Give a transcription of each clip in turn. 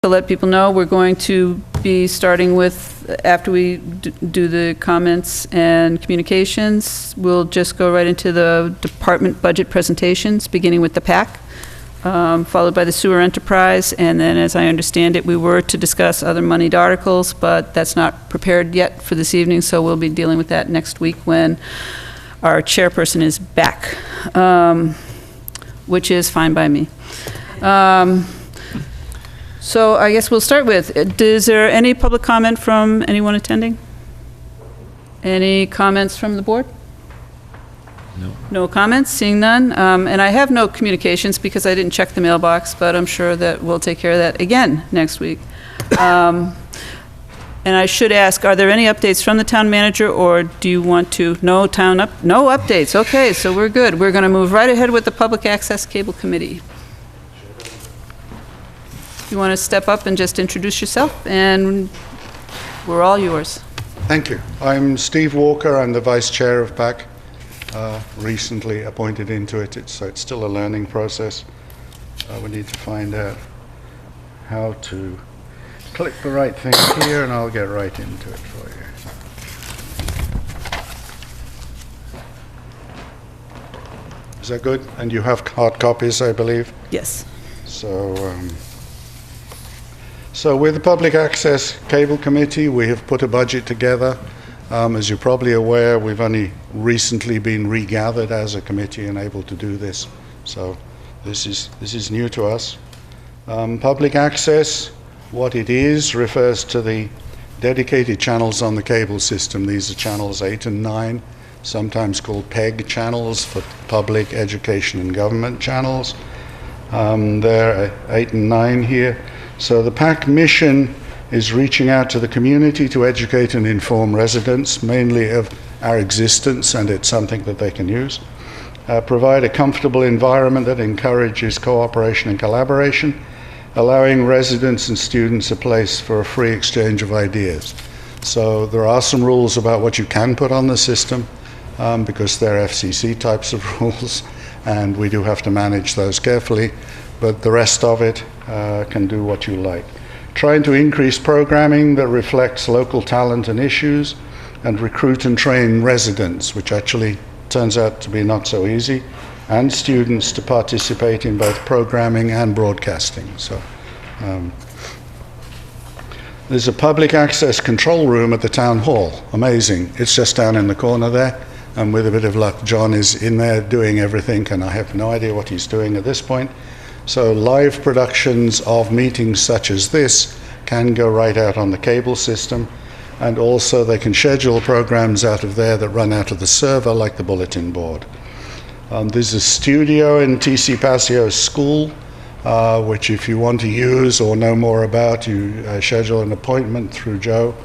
To let people know, we're going to be starting with, after we do the comments and communications, we'll just go right into the department budget presentations, beginning with the PAC, followed by the sewer enterprise, and then, as I understand it, we were to discuss other moneyed articles, but that's not prepared yet for this evening, so we'll be dealing with that next week when our chairperson is back, which is fine by me. So I guess we'll start with, is there any public comment from anyone attending? Any comments from the board? No. No comments, seeing none. And I have no communications because I didn't check the mailbox, but I'm sure that we'll take care of that again next week. And I should ask, are there any updates from the town manager, or do you want to, no updates, okay, so we're good. We're gonna move right ahead with the Public Access Cable Committee. You want to step up and just introduce yourself, and we're all yours. Thank you. I'm Steve Walker. I'm the Vice Chair of PAC, recently appointed into it, so it's still a learning process. We need to find out how to click the right thing here, and I'll get right into it for you. Is that good? And you have hard copies, I believe? Yes. So with the Public Access Cable Committee, we have put a budget together. As you're probably aware, we've only recently been regathered as a committee and able to do this. So this is new to us. Public access, what it is, refers to the dedicated channels on the cable system. These are channels 8 and 9, sometimes called PEG channels, for public, education and government channels. There are 8 and 9 here. So the PAC mission is reaching out to the community to educate and inform residents, mainly of our existence, and it's something that they can use. Provide a comfortable environment that encourages cooperation and collaboration, allowing residents and students a place for a free exchange of ideas. So there are some rules about what you can put on the system, because they're FCC types of rules, and we do have to manage those carefully, but the rest of it can do what you like. Trying to increase programming that reflects local talent and issues, and recruit and train residents, which actually turns out to be not so easy, and students to participate in both programming and broadcasting. So there's a public access control room at the town hall. Amazing. It's just down in the corner there, and with a bit of luck, John is in there doing everything, and I have no idea what he's doing at this point. So live productions of meetings such as this can go right out on the cable system, and also they can schedule programs out of there that run out of the server, like the bulletin board. There's a studio in TC Passio's school, which if you want to use or know more about, you schedule an appointment through Jo,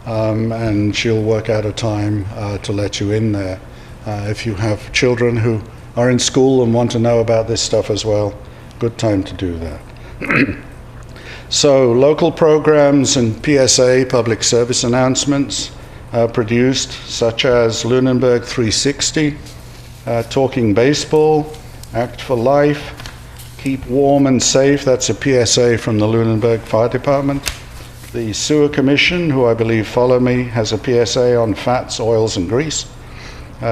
and she'll work out a time to let you in there. If you have children who are in school and want to know about this stuff as well, good time to do that. So local programs and PSA, public service announcements, produced, such as Lunenburg 360, Talking Baseball, Act for Life, Keep Warm and Safe, that's a PSA from the Lunenburg Fire Department. The Sewer Commission, who I believe follow me, has a PSA on fats, oils and grease.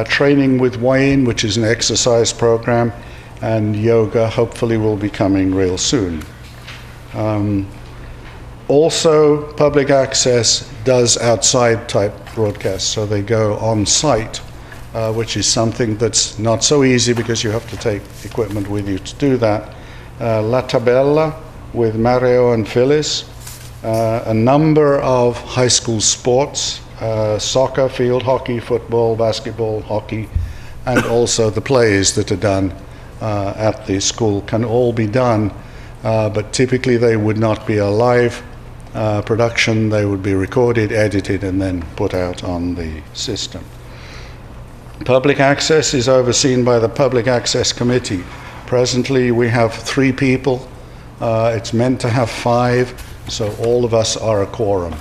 Training with Wayne, which is an exercise program, and yoga hopefully will be coming real soon. Also, public access does outside type broadcasts, so they go on site, which is something that's not so easy because you have to take equipment with you to do that. La Tabella with Mario and Phyllis, a number of high school sports, soccer, field hockey, football, basketball, hockey, and also the plays that are done at the school can all be done, but typically they would not be a live production. They would be recorded, edited, and then put out on the system. Public access is overseen by the Public Access Committee. Presently we have 3 people. It's meant to have 5, so all of us are a quorum.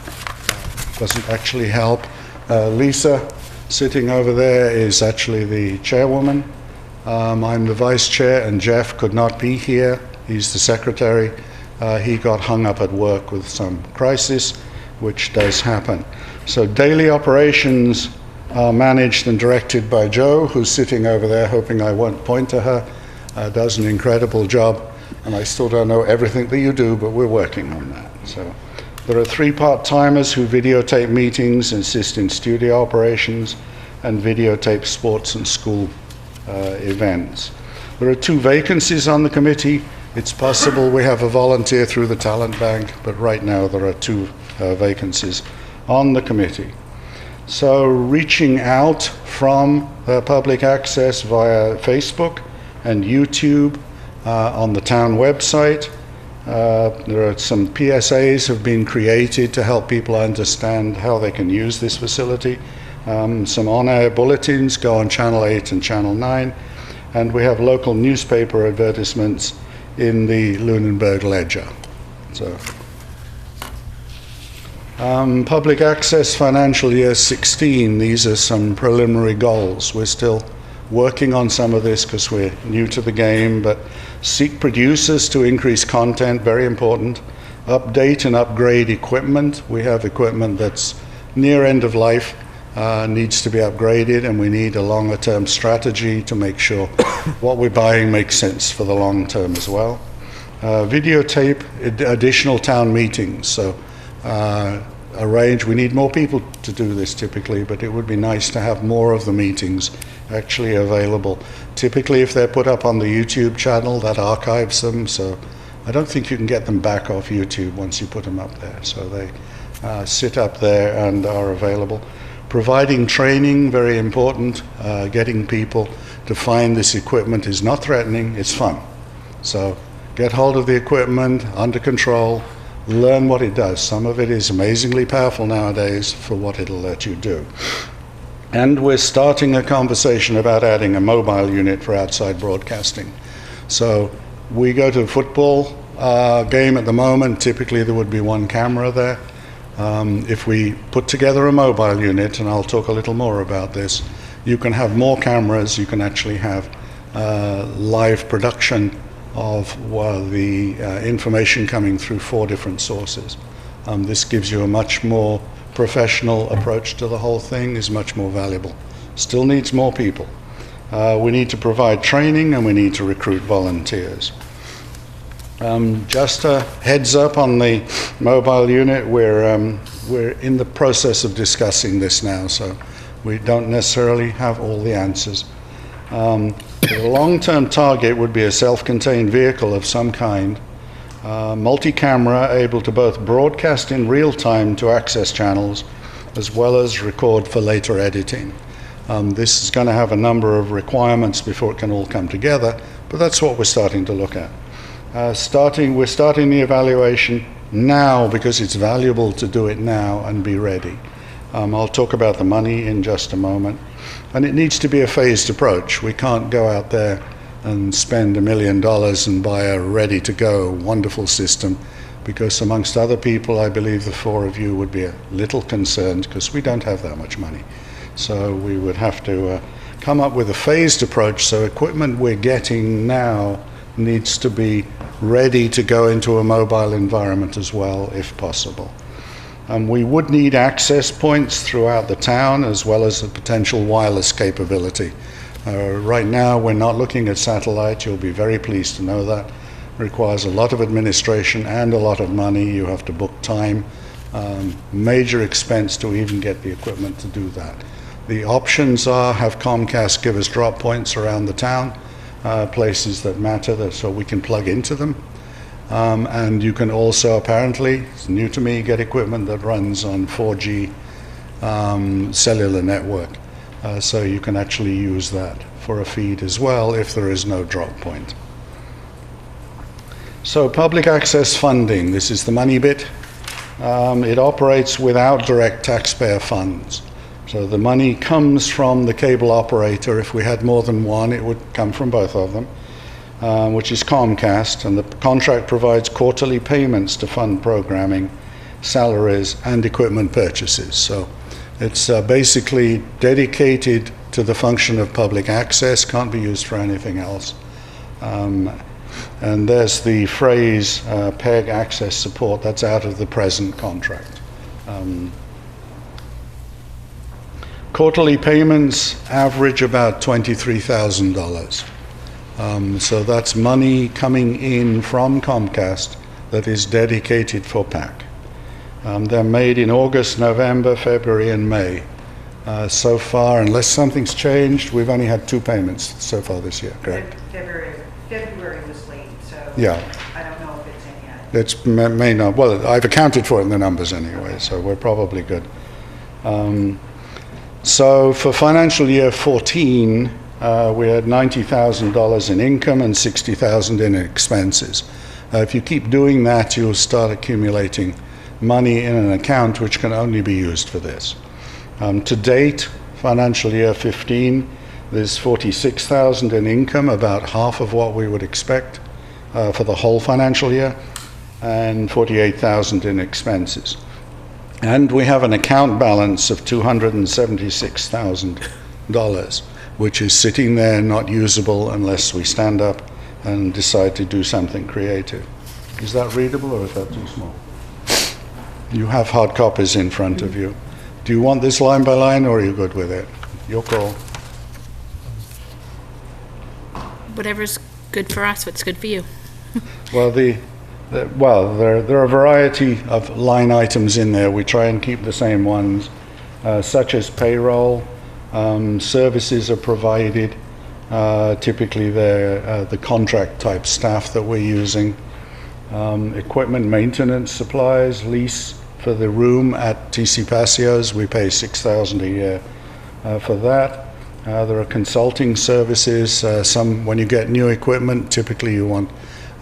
Doesn't actually help. Lisa, sitting over there, is actually the chairwoman. I'm the vice chair, and Jeff could not be here. He's the secretary. he got hung up at work with some crisis, which does happen. So daily operations are managed and directed by Joe, who's sitting over there, hoping I won't point to her. Does an incredible job, and I still don't know everything that you do, but we're working on that. So there are 3 part-timers who videotape meetings, assist in studio operations, and videotape sports and school events. There are 2 vacancies on the committee. It's possible we have a volunteer through the talent bank, but right now there are 2 vacancies on the committee. So reaching out from public access via Facebook and YouTube on the town website. There are some PSAs have been created to help people understand how they can use this facility. Some on-air bulletins go on Channel 8 and Channel 9, and we have local newspaper advertisements in the Lunenburg Ledger. So, public access financial year 16, these are some preliminary goals. We're still working on some of this because we're new to the game, but seek producers to increase content, very important. Update and upgrade equipment. We have equipment that's near end of life, needs to be upgraded, and we need a longer term strategy to make sure what we're buying makes sense for the long term as well. Videotape additional town meetings. So we need more people to do this typically, but it would be nice to have more of the meetings actually available. Typically, if they're put up on the YouTube channel, that archives them, so I don't think you can get them back off YouTube once you put them up there. So they sit up there and are available. Providing training, very important. Getting people to find this equipment is not threatening, it's fun. So get hold of the equipment, under control, learn what it does. Some of it is amazingly powerful nowadays for what it'll let you do. And we're starting a conversation about adding a mobile unit for outside broadcasting. So we go to a football game at the moment, typically there would be 1 camera there. If we put together a mobile unit, and I'll talk a little more about this, you can have more cameras, you can actually have live production of the information coming through 4 different sources. This gives you a much more professional approach to the whole thing, is much more valuable. Still needs more people. We need to provide training, and we need to recruit volunteers. Just a heads up on the mobile unit, we're in the process of discussing this now, so we don't necessarily have all the answers. The long-term target would be a self-contained vehicle of some kind, multi-camera, able to both broadcast in real time to access channels as well as record for later editing. This is going to have a number of requirements before it can all come together, but that's what we're starting to look at. We're starting the evaluation now because it's valuable to do it now and be ready. I'll talk about the money in just a moment. And it needs to be a phased approach. We can't go out there and spend $1 million and buy a ready-to-go wonderful system, because amongst other people, I believe the 4 of you would be a little concerned because we don't have that much money. So we would have to come up with a phased approach. So equipment we're getting now needs to be ready to go into a mobile environment as well, if possible. We would need access points throughout the town, as well as the potential wireless capability. Right now, we're not looking at satellite. You'll be very pleased to know that. It requires a lot of administration and a lot of money. You have to book time, major expense to even get the equipment to do that. The options are have Comcast give us drop points around the town, places that matter, so we can plug into them. And you can also, apparently, it's new to me, get equipment that runs on 4G cellular network. So you can actually use that for a feed as well if there is no drop point. So public access funding, this is the money bit. It operates without direct taxpayer funds. So the money comes from the cable operator. If we had more than one, it would come from both of them. Which is Comcast, and the contract provides quarterly payments to fund programming, salaries, and equipment purchases. So it's basically dedicated to the function of public access, can't be used for anything else. And there's the phrase PEG access support. That's out of the present contract. Quarterly payments average about $23,000. So that's money coming in from Comcast that is dedicated for PAC. They're made in August, November, February, and May. So far, unless something's changed, we've only had 2 payments so far this year, correct? February was late, so Yeah. I don't know if it's in yet. It's may not, well, I've accounted for it in the numbers anyway, so we're probably good. So for financial year 14, we had $90,000 in income and $60,000 in expenses. If you keep doing that, you'll start accumulating money in an account which can only be used for this. To date, financial year 15, there's $46,000 in income, about half of what we would expect for the whole financial year, and $48,000 in expenses. And we have an account balance of $276,000, which is sitting there not usable unless we stand up and decide to do something creative. Is that readable or is that too small? You have hard copies in front of you. Do you want this line by line or are you good with it? Your call. Whatever's good for us, what's good for you. Well, there are a variety of line items in there. We try and keep the same ones, such as payroll. Services are provided. Typically, they're the contract type staff that we're using. Equipment maintenance supplies, lease for the room at TC Pasio's. We pay $6,000 a year for that. There are consulting services. When you get new equipment, typically you want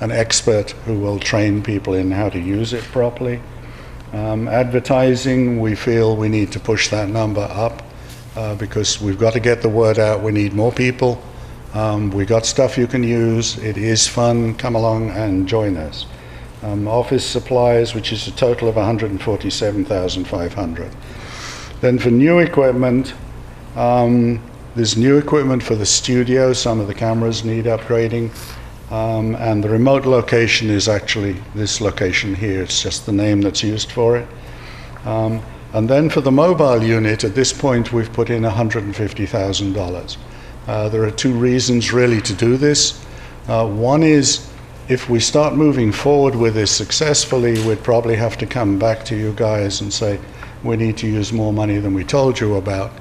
an expert who will train people in how to use it properly. Advertising, we feel we need to push that number up because we've got to get the word out. We need more people. We got stuff you can use. It is fun. Come along and join us. Office supplies, which is a total of $147,500. Then for new equipment, there's new equipment for the studio. Some of the cameras need upgrading. And the remote location is actually this location here. It's just the name that's used for it. And then for the mobile unit, at this point, we've put in $150,000. There are 2 reasons really to do this. One is, if we start moving forward with this successfully, we'd probably have to come back to you guys and say, we need to use more money than we told you about.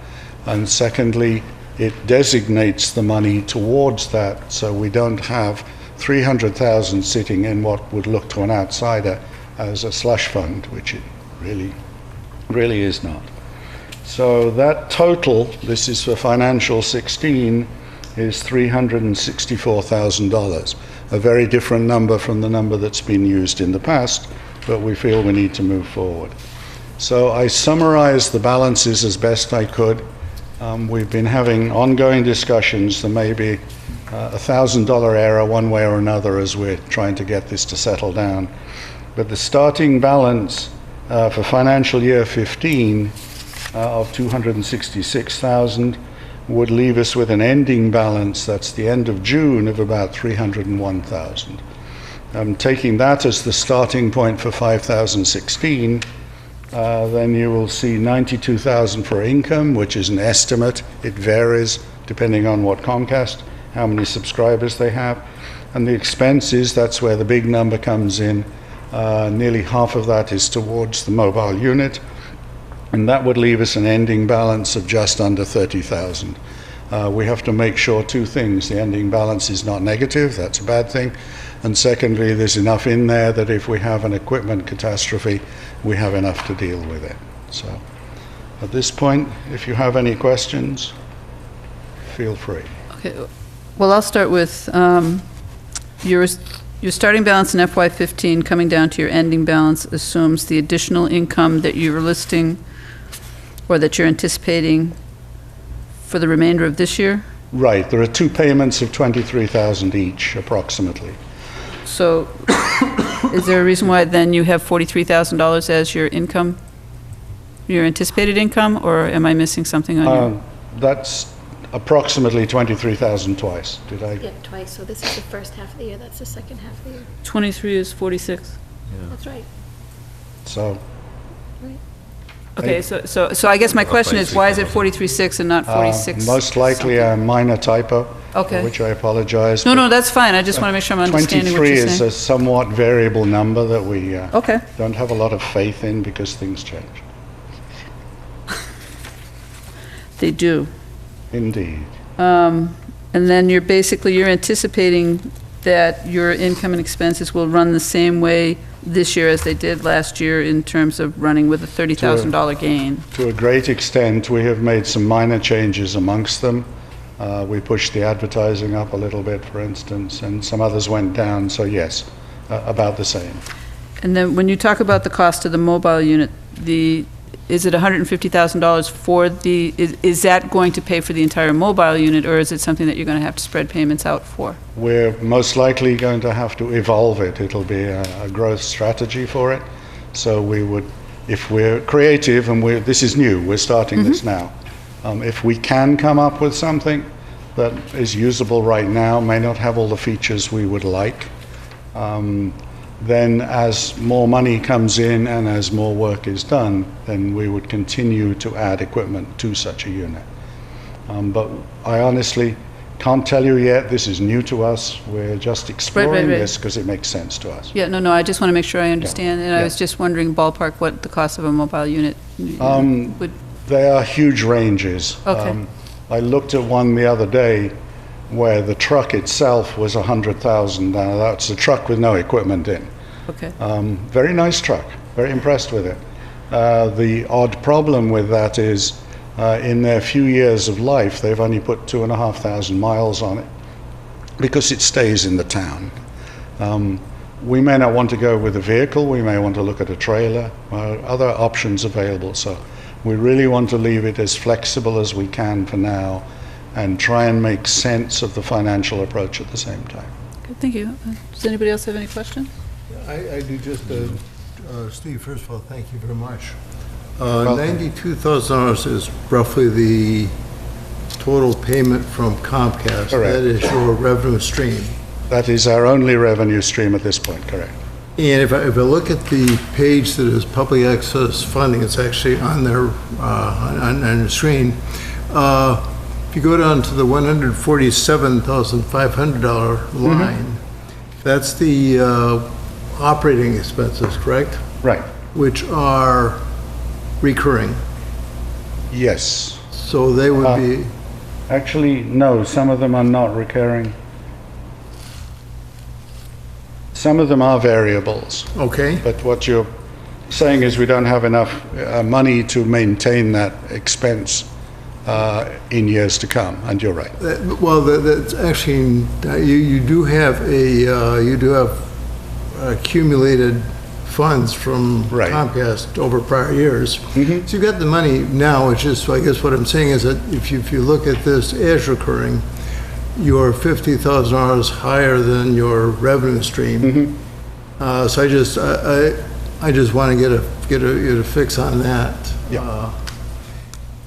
And secondly, it designates the money towards that, so we don't have $300,000 sitting in what would look to an outsider as a slush fund, which it really is not. So that total, this is for financial 16, is $364,000. A very different number from the number that's been used in the past, but we feel we need to move forward. So I summarized the balances as best I could. We've been having ongoing discussions. There may be a $1,000 error one way or another as we're trying to get this to settle down. But the starting balance for financial year 15 of $266,000 would leave us with an ending balance, that's the end of June, of about $301,000. Taking that as the starting point for 2016, then you will see $92,000 for income, which is an estimate. It varies depending on what Comcast, how many subscribers they have. And the expenses, that's where the big number comes in. Nearly half of that is towards the mobile unit. And that would leave us an ending balance of just under $30,000. We have to make sure 2 things. The ending balance is not negative, that's a bad thing. And secondly, there's enough in there that if we have an equipment catastrophe, we have enough to deal with it. So at this point, if you have any questions, feel free. Okay. Well, I'll start with your starting balance in FY15 coming down to your ending balance assumes the additional income that you're listing or that you're anticipating for the remainder of this year? Right. There are 2 payments of $23,000 each, approximately. So is there a reason why then you have $43,000 as your income, your anticipated income, or am I missing something on your? approximately 23,000 twice. Did I? Yeah, twice, so this is the first half of the year, that's the second half of the year. 23 is 46. That's right. So, Right. Okay, so I guess my question is, why is it 43.6 and not 46? most likely a minor typo, Okay. for which I apologize. No, but no, that's fine, I just want to make sure I'm understanding what 23 you're is saying. a somewhat variable number that we Okay, don't have a lot of faith in because things change. they do. Indeed. And then you're anticipating that your income and expenses will run the same way this year as they did last year in terms of running with a $30,000 gain. To a great extent, we have made some minor changes amongst them. We pushed the advertising up a little bit, for instance, and some others went down, so yes, about the same. And then when you talk about the cost of the mobile unit, is it $150,000 for is that going to pay for the entire mobile unit, or is it something that you're going to have to spread payments out for? We're most likely going to have to evolve it. It'll be a growth strategy for it. So we would, if we're creative, and this is new, we're starting this now. If we can come up with something that is usable right now, may not have all the features we would like, then as more money comes in and as more work is done, then we would continue to add equipment to such a unit. But I honestly can't tell you yet. This is new to us. We're just exploring right. this because it makes sense to us. Yeah, no, I just want to make sure I understand, and I yeah. was just wondering ballpark what the cost of a mobile unit would, There are huge ranges. Okay. I looked at one the other day where the truck itself was $100,000. Now that's a truck with no equipment in. okay. Very nice truck. Very impressed with it. The odd problem with that is in their few years of life, they've only put 2,500 miles on it because it stays in the town. We may not want to go with a vehicle. We may want to look at a trailer. Other options available. So we really want to leave it as flexible as we can for now and try and make sense of the financial approach at the same time. Good, thank you. Does anybody else have any questions? I do just, Steve, first of all, thank you very much. Welcome. $92,000 is roughly the total payment from Comcast. Correct. That is your revenue stream. That is our only revenue stream at this point, correct? And if I look at the page that is public access funding, it's actually on there, on the screen. If you go down to the $147,500 line, that's the operating expenses, correct? Right. Which are recurring. Yes. So they would be, Actually, no, some of them are not recurring. Some of them are variables, okay? but what you're saying is we don't have enough money to maintain that expense in years to come, and you're right. Well, that's actually, you do have accumulated funds from Right. Comcast over prior years. Mm-hmm. So you've got the money now, which is, I guess what I'm saying is that if you look at this as recurring, you're $50,000 higher than your revenue stream. Mm-hmm. So I just want to get a fix on that. Yeah.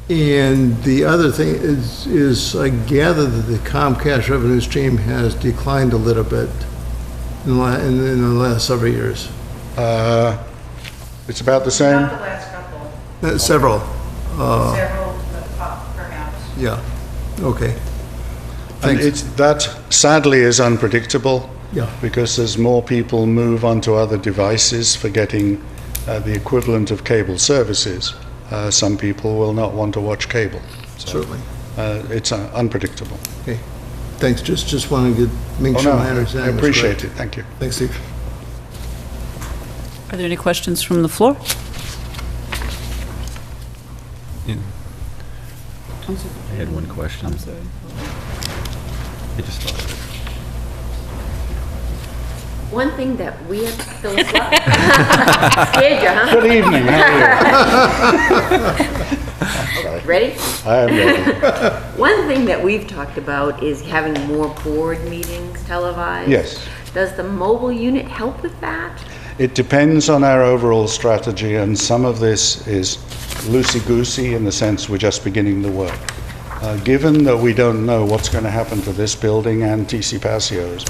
And the other thing is I gather that the Comcast revenue stream has declined a little bit in the last several years. It's about the same? Not the last couple, Several. several, perhaps. Yeah. Okay. And Thanks. that sadly is unpredictable. Yeah. Because as more people move onto other devices for getting the equivalent of cable services, some people will not want to watch cable. So, Certainly. it's unpredictable. Okay. Thanks. Just want to make Oh, sure no, I understand. I this appreciate correct. it. Thank you. Thanks, Steve. Are there any questions from the floor? I had one question. I'm sorry. I just thought of it. One thing that we have philosophically scared you, huh? Good evening. How are you? Ready? I am ready. One thing that we've talked about is having more board meetings televised. Yes. Does the mobile unit help with that? It depends on our overall strategy, and some of this is loosey-goosey in the sense we're just beginning the work. Given that we don't know what's going to happen to this building and TC Pasio's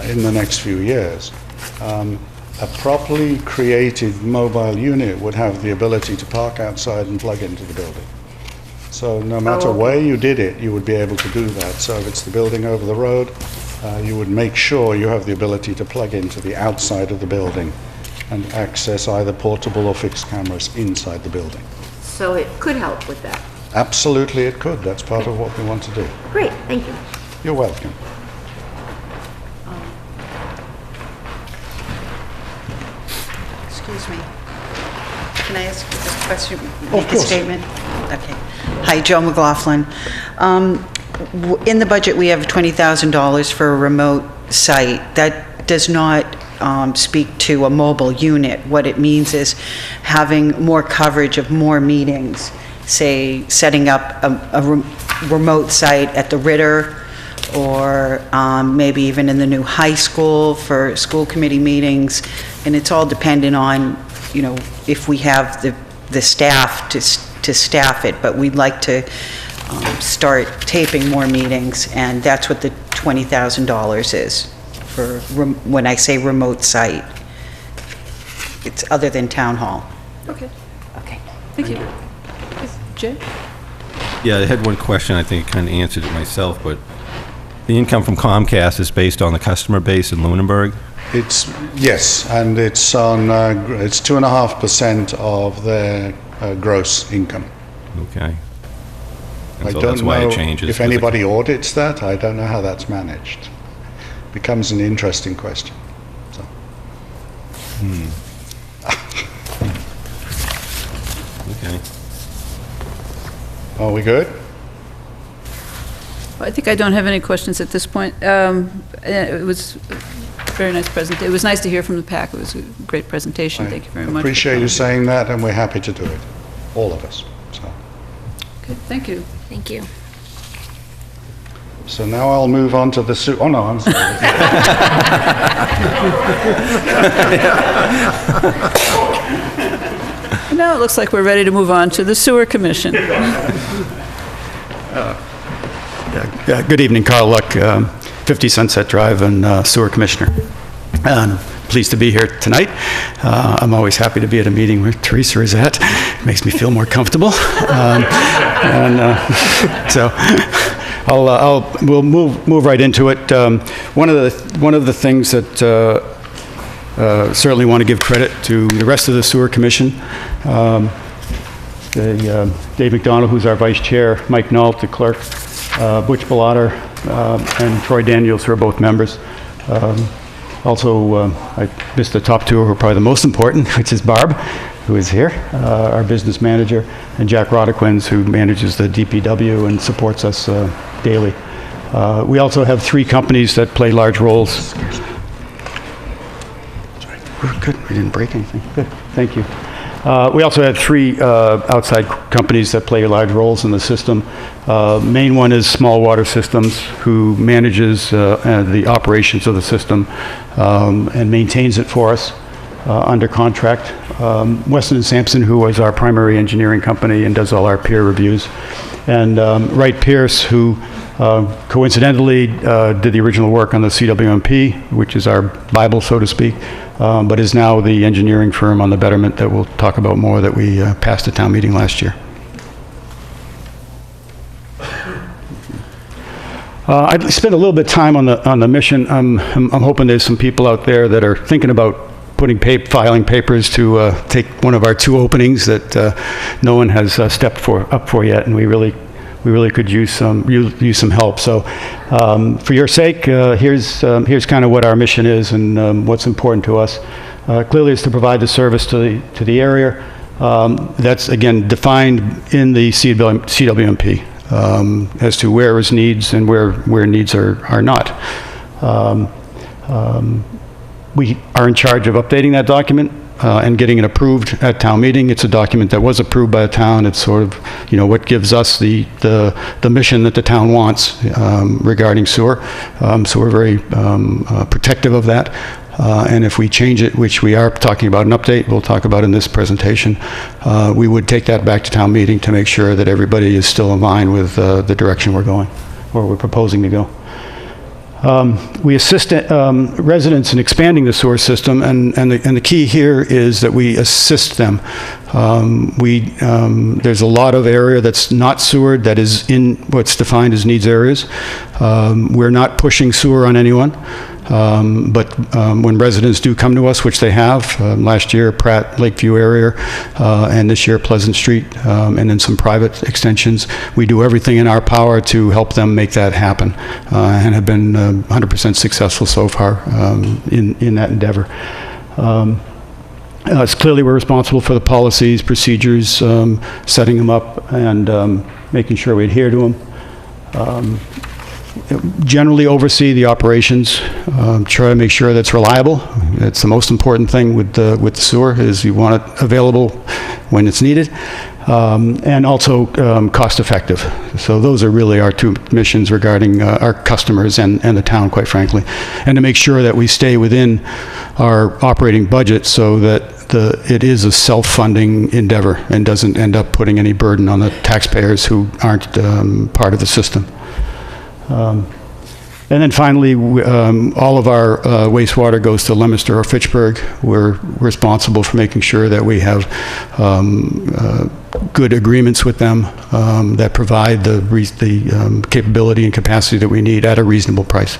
in the next few years, a properly created mobile unit would have the ability to park outside and plug into the building. So no matter where you did it, you would be able to do that. So if it's the building over the road, you would make sure you have the ability to plug into the outside of the building and access either portable or fixed cameras inside the building. So it could help with that. Absolutely it could. That's part of what we want to do. Great, thank you. You're welcome. Excuse me. Can I ask a question? Of Make a course. statement? Okay. Hi, Joe McLaughlin. In the budget, we have $20,000 for a remote site. That does not speak to a mobile unit. What it means is having more coverage of more meetings, say, setting up a remote site at the Ritter, or maybe even in the new high school for school committee meetings. And it's all dependent on, you know, if we have the staff to staff it. But we'd like to start taping more meetings, and that's what the $20,000 is for, when I say remote site. It's other than town hall. Okay, Okay. thank you. Jay? Yeah, I had one question. I think I kind of answered it myself, but the income from Comcast is based on the customer base in Lunenburg? Yes, and it's on, it's 2.5% of their gross income. Okay. And I so don't that's why know it changes. if anybody audits that. I don't know how that's managed. Becomes an interesting question. So. Okay. Are we good? I think I don't have any questions at this point. It was a very nice presentation. It was nice to hear from the PAC. It was a great presentation. Thank you very much. Appreciate you saying that, and we're happy to do it, all of us. Okay, thank you. Thank you. So now I'll move on to the oh no, I'm sorry. Now it looks like we're ready to move on to the Sewer Commission. Good evening, Carl Luck, 50 Sunset Drive and Sewer Commissioner. Pleased to be here tonight. I'm always happy to be at a meeting where Teresa is at. It makes me feel more comfortable. So we'll move right into it. One of the things that certainly want to give credit to the rest of the Sewer Commission. Dave McDonald, who's our vice chair, Mike Nault, the clerk, Butch Bellata, and Troy Daniels, who are both members. Also, I missed the top two, who are probably the most important, which is Barb, who is here, our business manager, and Jack Rodequins, who manages the DPW and supports us daily. We also have three companies that play large roles. We're good. We didn't break anything. Good. Thank you. We also have three outside companies that play large roles in the system. Main one is Small Water Systems, who manages the operations of the system and maintains it for us under contract. Weston & Sampson, who was our primary engineering company and does all our peer reviews. And Wright Pierce, who coincidentally did the original work on the CWMP, which is our Bible, so to speak, but is now the engineering firm on the betterment that we'll talk about more that we passed at town meeting last year. I'd spend a little bit of time on the mission. I'm hoping there's some people out there that are thinking about filing papers to take one of our two openings that no one has stepped up for yet, and we really could use some help. So, for your sake, here's kind of what our mission is and what's important to us. Clearly, it's to provide the service to the area. That's again defined in the CWMP as to where is needs and where needs are not. We are in charge of updating that document and getting it approved at town meeting. It's a document that was approved by the town. It's sort of, what gives us the mission that the town wants regarding sewer. So we're very protective of that. And if we change it, which we are talking about an update, we'll talk about in this presentation, we would take that back to town meeting to make sure that everybody is still in line with the direction we're going, or we're proposing to go. We assist residents in expanding the sewer system, and the key here is that we assist them. There's a lot of area that's not sewered that is in what's defined as needs areas. We're not pushing sewer on anyone. But when residents do come to us, which they have, last year Pratt, Lakeview area, and this year Pleasant Street, and then some private extensions, we do everything in our power to help them make that happen, and have been 100% successful so far in that endeavor. It's clearly we're responsible for the policies, procedures, setting them up, and making sure we adhere to them. Generally oversee the operations, try to make sure that's reliable. That's the most important thing with the sewer, is you want it available when it's needed, and also cost effective. So those are really our two missions regarding our customers and the town, quite frankly, and to make sure that we stay within our operating budget so that it is a self-funding endeavor and doesn't end up putting any burden on the taxpayers who aren't part of the system. And then finally, all of our wastewater goes to Leominster or Fitchburg. We're responsible for making sure that we have good agreements with them that provide the capability and capacity that we need at a reasonable price.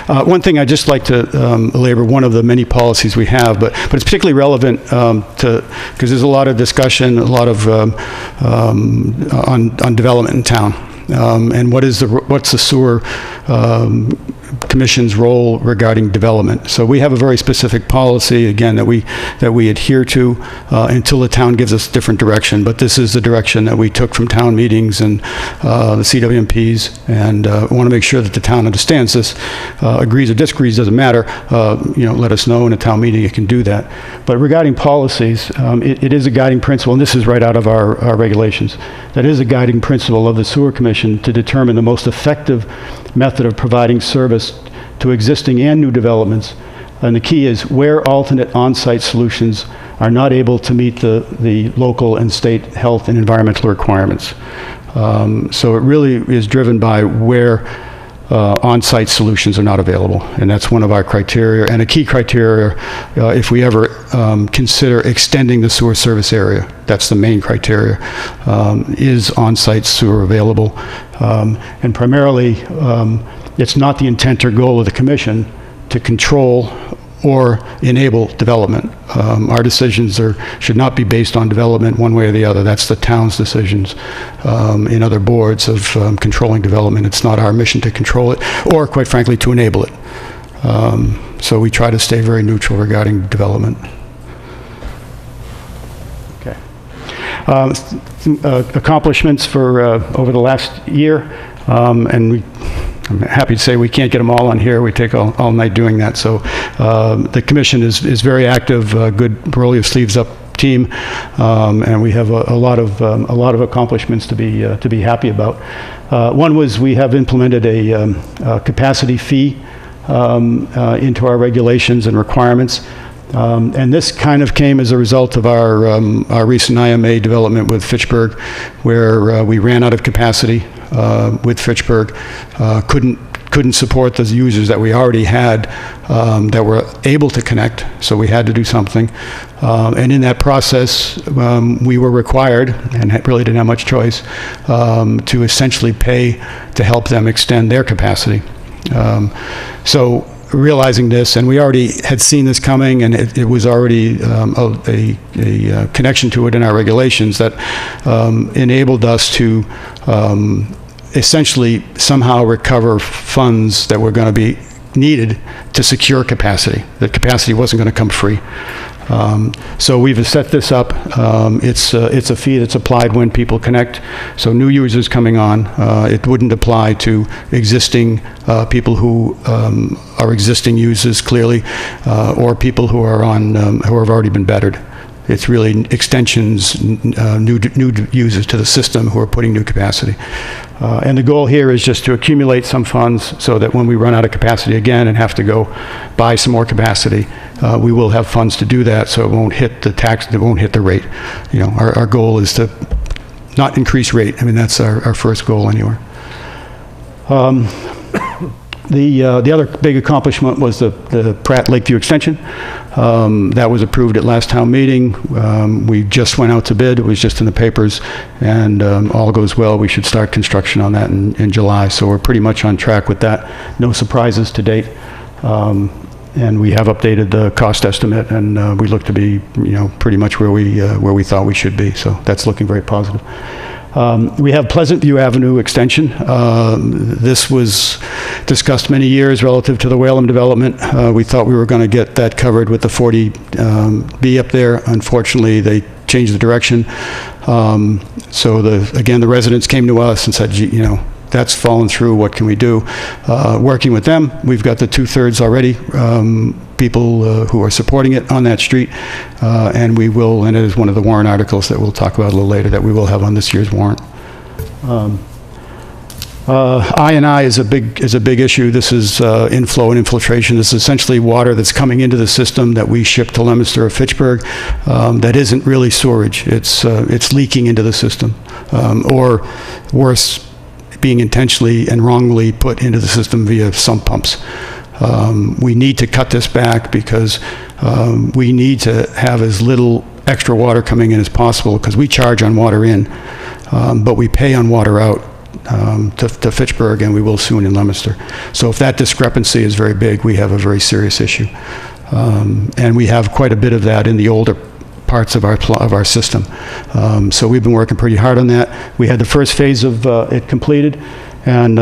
One thing I'd just like to belabor, one of the many policies we have, but it's particularly relevant because there's a lot of discussion, a lot of on development in town, and what's the sewer Commission's role regarding development. So we have a very specific policy, again, that we adhere to until the town gives us different direction. But this is the direction that we took from town meetings and the CWMPs, and want to make sure that the town understands this. Agrees or disagrees, doesn't matter. Let us know in a town meeting. You can do that. But regarding policies, it is a guiding principle, and this is right out of our regulations. That is a guiding principle of the Sewer Commission to determine the most effective method of providing service to existing and new developments. And the key is where alternate on-site solutions are not able to meet the local and state health and environmental requirements. So it really is driven by where on-site solutions are not available, and that's one of our criteria, and a key criteria if we ever consider extending the sewer service area. That's the main criteria, is on-site sewer available, and primarily it's not the intent or goal of the Commission to control or enable development. Our decisions should not be based on development one way or the other. That's the town's decisions in other boards of controlling development. It's not our mission to control it or, quite frankly, to enable it. So we try to stay very neutral regarding development. Okay. Some accomplishments for over the last year, and I'm happy to say we can't get them all on here. We take all night doing that. So the Commission is very active, good roll your sleeves up team, and we have a lot of accomplishments to be happy about. One was we have implemented a capacity fee into our regulations and requirements. And this kind of came as a result of our recent IMA development with Fitchburg, where we ran out of capacity with Fitchburg, couldn't support the users that we already had that were able to connect, so we had to do something. And in that process, we were required, and really didn't have much choice, to essentially pay to help them extend their capacity. So realizing this, and we already had seen this coming, and it was already a connection to it in our regulations that enabled us to essentially somehow recover funds that were going to be needed to secure capacity. The capacity wasn't going to come free. So we've set this up. It's a fee that's applied when people connect. So new users coming on, it wouldn't apply to existing people who are existing users clearly, or people who are on who have already been bettered. It's really extensions, new users to the system who are putting new capacity. And the goal here is just to accumulate some funds so that when we run out of capacity again and have to go buy some more capacity, we will have funds to do that, so it won't hit the tax, it won't hit the rate. You know, our goal is to not increase rate. I mean, that's our first goal anyway. The other big accomplishment was the Pratt Lakeview extension. That was approved at last town meeting. We just went out to bid. It was just in the papers, and all goes well. We should start construction on that in July. So we're pretty much on track with that. No surprises to date. And we have updated the cost estimate, and we look to be, you know, pretty much where we thought we should be. So that's looking very positive. We have Pleasant View Avenue extension. This was discussed many years relative to the Whalum development. We thought we were going to get that covered with the 40B up there. Unfortunately, they changed the direction. So again, the residents came to us and said, you know, that's fallen through. What can we do? Working with them, we've got the 2/3 already, people who are supporting it on that street, and we will, and it is one of the warrant articles that we'll talk about a little later, that we will have on this year's warrant. I&I is a big issue. This is inflow and infiltration. This is essentially water that's coming into the system that we ship to Leominster or Fitchburg that isn't really storage. It's leaking into the system, or worse, being intentionally and wrongly put into the system via sump pumps. We need to cut this back because we need to have as little extra water coming in as possible, because we charge on water in, but we pay on water out to Fitchburg, and we will soon in Leominster. So if that discrepancy is very big, we have a very serious issue. And we have quite a bit of that in the older parts of our system. So we've been working pretty hard on that. We had the first phase of it completed, and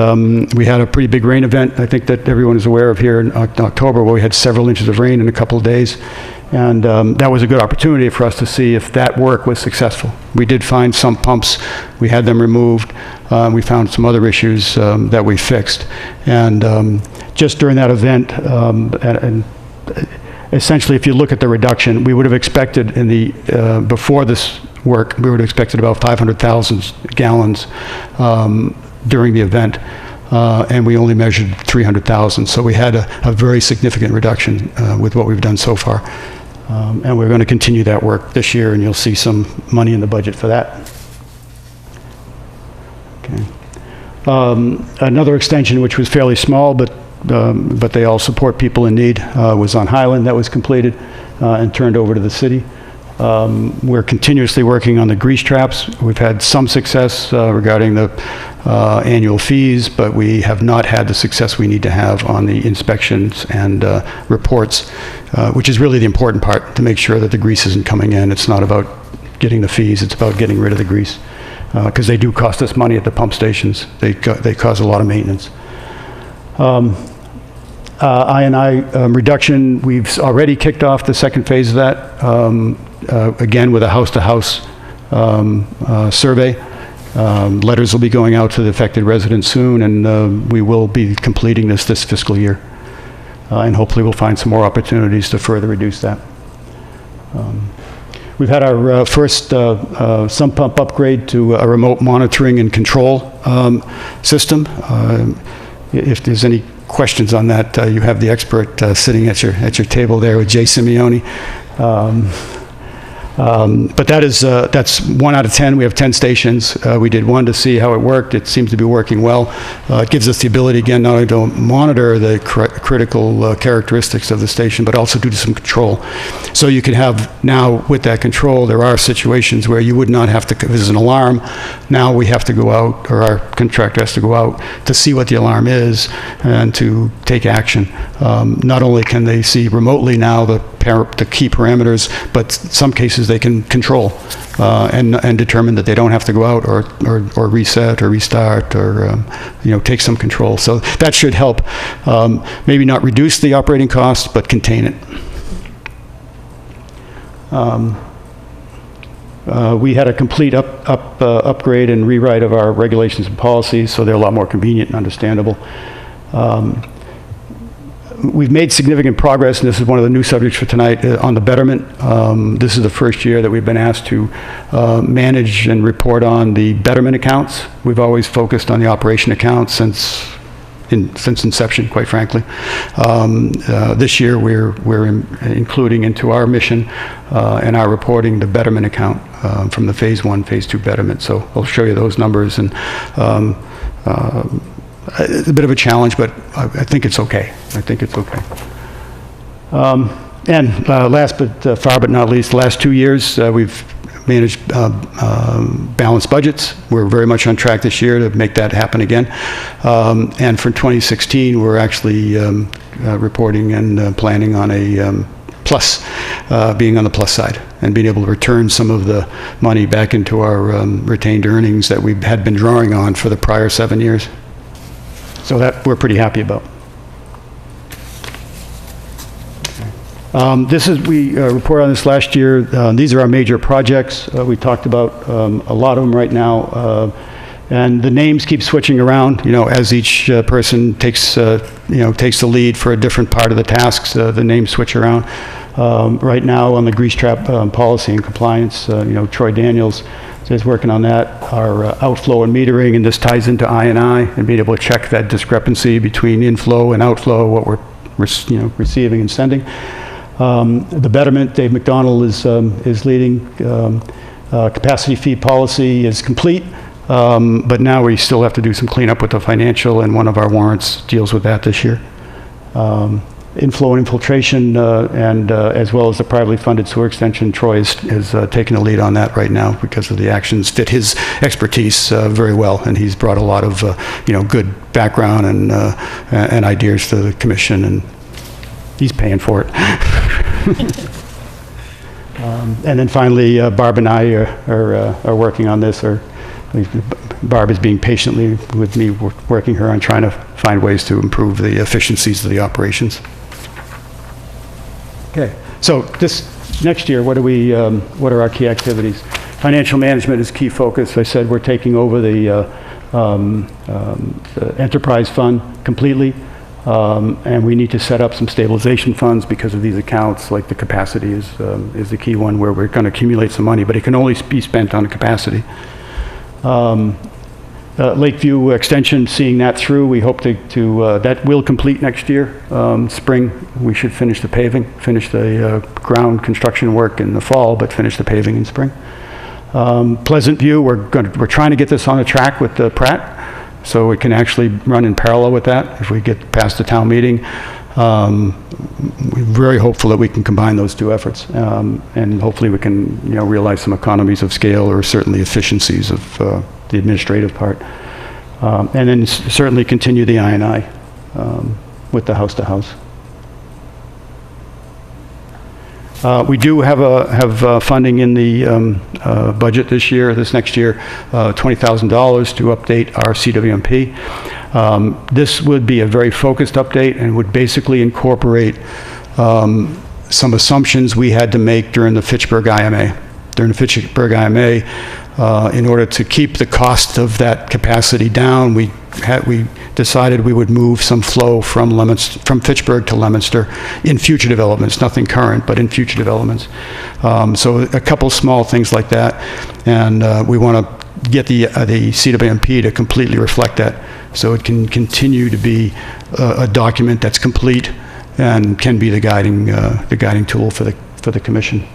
we had a pretty big rain event, I think that everyone is aware of, here in October, where we had several inches of rain in a couple of days. And that was a good opportunity for us to see if that work was successful. We did find some pumps. We had them removed. We found some other issues that we fixed. And just during that event, and essentially, if you look at the reduction, we would have expected in the, before this work, we would have expected about 500,000 gallons during the event, and we only measured 300,000. So we had a very significant reduction with what we've done so far. And we're going to continue that work this year, and you'll see some money in the budget for that. Okay. Another extension, which was fairly small, but they all support people in need, was on Highland. That was completed and turned over to the city. We're continuously working on the grease traps. We've had some success regarding the annual fees, but we have not had the success we need to have on the inspections and reports, which is really the important part, to make sure that the grease isn't coming in. It's not about getting the fees, it's about getting rid of the grease, because they do cost us money at the pump stations. They cause a lot of maintenance. I&I reduction, we've already kicked off the second phase of that, again with a house-to-house survey. Letters will be going out to the affected residents soon, and we will be completing this fiscal year. And hopefully we'll find some more opportunities to further reduce that. We've had our first sump pump upgrade to a remote monitoring and control system. If there's any questions on that, you have the expert sitting at your table there with Jay Simeone. But that's 1 out of 10. We have 10 stations. We did one to see how it worked. It seems to be working well. It gives us the ability, again, not only to monitor the critical characteristics of the station, but also do some control. So you can have now, with that control, there are situations where you would not have to, if there's an alarm, now we have to go out, or our contractor has to go out to see what the alarm is and to take action. Not only can they see remotely now the key parameters, but some cases they can control and determine that they don't have to go out or reset or restart or take some control. So that should help maybe not reduce the operating costs, but contain it. We had a complete upgrade and rewrite of our regulations and policies, so they're a lot more convenient and understandable. We've made significant progress, and this is one of the new subjects for tonight, on the betterment. This is the first year that we've been asked to manage and report on the betterment accounts. We've always focused on the operation accounts since inception, quite frankly. This year, we're including into our mission and our reporting the betterment account from the Phase 1, Phase 2 betterment. So I'll show you those numbers, and it's a bit of a challenge, but I think it's okay. I think it's okay. And last but far but not least, the last 2 years, we've managed balanced budgets. We're very much on track this year to make that happen again. And for 2016, we're actually reporting and planning on a plus, being on the plus side, and being able to return some of the money back into our retained earnings that we had been drawing on for the prior 7 years. So that we're pretty happy about. We reported on this last year. These are our major projects. We talked about a lot of them right now. And the names keep switching around, as each person takes the lead for a different part of the tasks, the names switch around. Right now on the grease trap policy and compliance, Troy Daniels is working on that. Our outflow and metering, and this ties into I&I, and being able to check that discrepancy between inflow and outflow, what we're receiving and sending. The betterment, Dave McDonald is leading. Capacity fee policy is complete, but now we still have to do some cleanup with the financial, and one of our warrants deals with that this year. Inflow and infiltration, and as well as the privately funded sewer extension, Troy is taking the lead on that right now because of the actions fit his expertise very well, and he's brought a lot of good background and ideas to the commission, and he's paying for it. And then finally, Barb and I are working on this. Barb is being patiently with me, working her on trying to find ways to improve the efficiencies of the operations. Okay, so this next year, what are our key activities? Financial management is key focus. I said we're taking over the enterprise fund completely. And we need to set up some stabilization funds because of these accounts, like the capacity is the key one, where we're going to accumulate some money, but it can only be spent on the capacity. Lakeview extension, seeing that through, we hope to that will complete next year. Spring, we should finish the paving, finish the ground construction work in the fall, but finish the paving in spring. Pleasant View, we're trying to get this on a track with Pratt, so it can actually run in parallel with that if we get past the town meeting. We're very hopeful that we can combine those two efforts, and hopefully we can realize some economies of scale, or certainly efficiencies of the administrative part. And then certainly continue the I&I with the house-to-house. We do have funding in the budget this next year, $20,000 to update our CWMP. This would be a very focused update and would basically incorporate some assumptions we had to make during the Fitchburg IMA. During the Fitchburg IMA, in order to keep the cost of that capacity down, we decided we would move some flow from Fitchburg to Leominster in future developments, nothing current, but in future developments. So a couple small things like that, and we want to get the CWMP to completely reflect that, so it can continue to be a document that's complete and can be the guiding tool for the commission.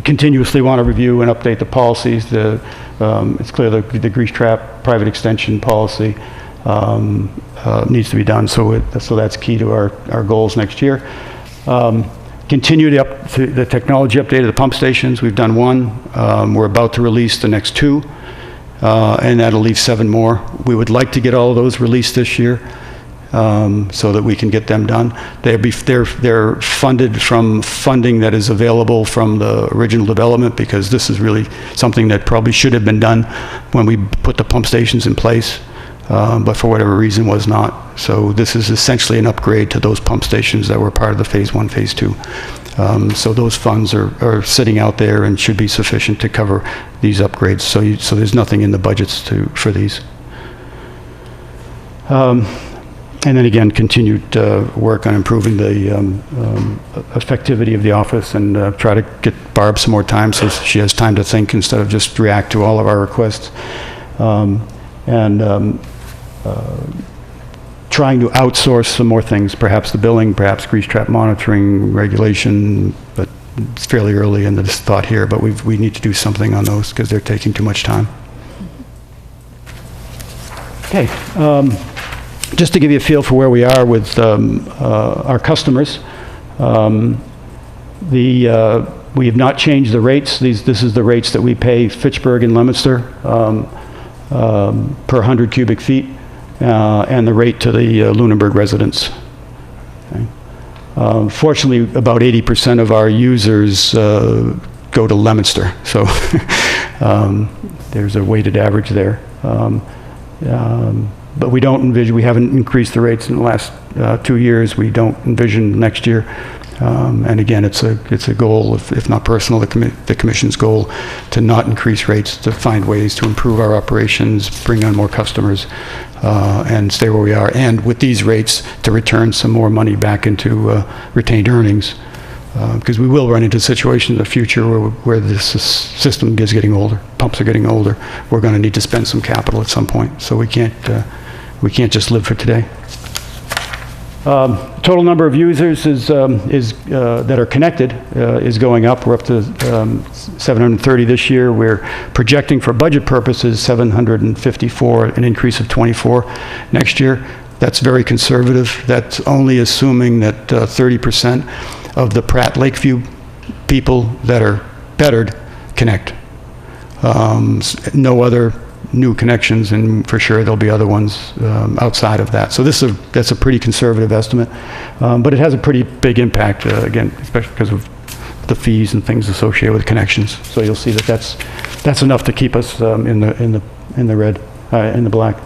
Continuously want to review and update the policies. It's clear the grease trap private extension policy needs to be done, so that's key to our goals next year. Continue the technology update of the pump stations. We've done one. We're about to release the next two, and that'll leave 7 more. We would like to get all of those released this year, so that we can get them done. They're funded from funding that is available from the original development, because this is really something that probably should have been done when we put the pump stations in place, but for whatever reason was not. So this is essentially an upgrade to those pump stations that were part of the Phase 1, Phase 2. So those funds are sitting out there and should be sufficient to cover these upgrades. So there's nothing in the budgets for these. And then again, continued work on improving the effectivity of the office and try to get Barb some more time so she has time to think instead of just react to all of our requests. Trying to outsource some more things, perhaps the billing, perhaps grease trap monitoring, regulation, but it's fairly early in this thought here, but we need to do something on those because they're taking too much time. Okay. Just to give you a feel for where we are with our customers, we have not changed the rates. This is the rates that we pay Fitchburg and Leominster per 100 cubic feet, and the rate to the Lunenburg residents. Okay. Fortunately, about 80% of our users go to Leominster, so there's a weighted average there. But we don't envision, we haven't increased the rates in the last 2 years. We don't envision next year. And again, it's a goal, if not personal, the Commission's goal to not increase rates, to find ways to improve our operations, bring on more customers, and stay where we are. And with these rates, to return some more money back into retained earnings. Because we will run into situations in the future where this system is getting older, pumps are getting older. We're going to need to spend some capital at some point, so we can't just live for today. Total number of users that are connected is going up. We're up to 730 this year. We're projecting for budget purposes 754, an increase of 24 next year. That's very conservative. That's only assuming that 30% of the Pratt Lakeview people that are bettered connect. No other new connections, and for sure there'll be other ones outside of that. So that's a pretty conservative estimate, but it has a pretty big impact, again, especially because of the fees and things associated with connections. So you'll see that that's enough to keep us in the red, in the black.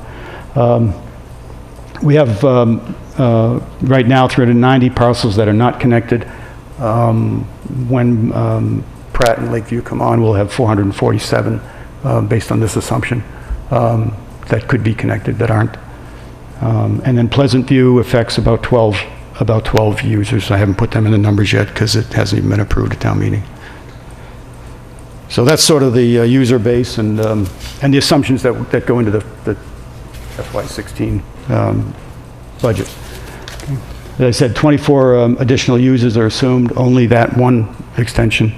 We have right now 390 parcels that are not connected. When Pratt and Lakeview come on, we'll have 447 based on this assumption that could be connected that aren't. And then Pleasant View affects about 12 users. I haven't put them in the numbers yet because it hasn't even been approved at town meeting. So that's sort of the user base and the assumptions that go into the FY16 budget. Okay. As I said, 24 additional users are assumed, only that one extension.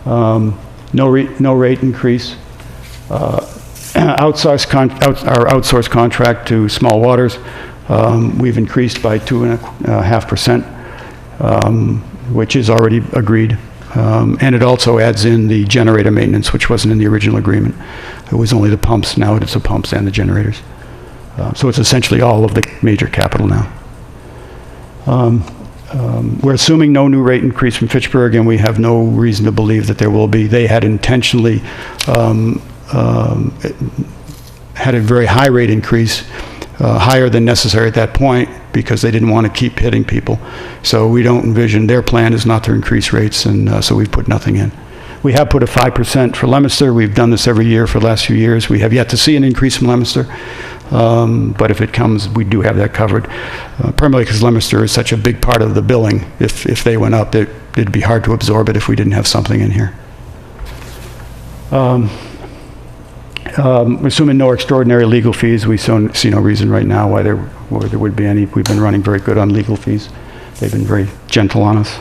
No rate increase. Our outsourced contract to small waters, we've increased by 2.5%, which is already agreed. And it also adds in the generator maintenance, which wasn't in the original agreement. It was only the pumps. Now it's the pumps and the generators. So it's essentially all of the major capital now. We're assuming no new rate increase from Fitchburg, and we have no reason to believe that there will be. They had intentionally had a very high rate increase, higher than necessary at that point, because they didn't want to keep hitting people. So we don't envision, their plan is not to increase rates, and so we've put nothing in. We have put a 5% for Leominster. We've done this every year for the last few years. We have yet to see an increase from Leominster, but if it comes, we do have that covered. Primarily because Leominster is such a big part of the billing. If they went up, it'd be hard to absorb it if we didn't have something in here. Assuming no extraordinary legal fees, we see no reason right now why there would be any. We've been running very good on legal fees. They've been very gentle on us.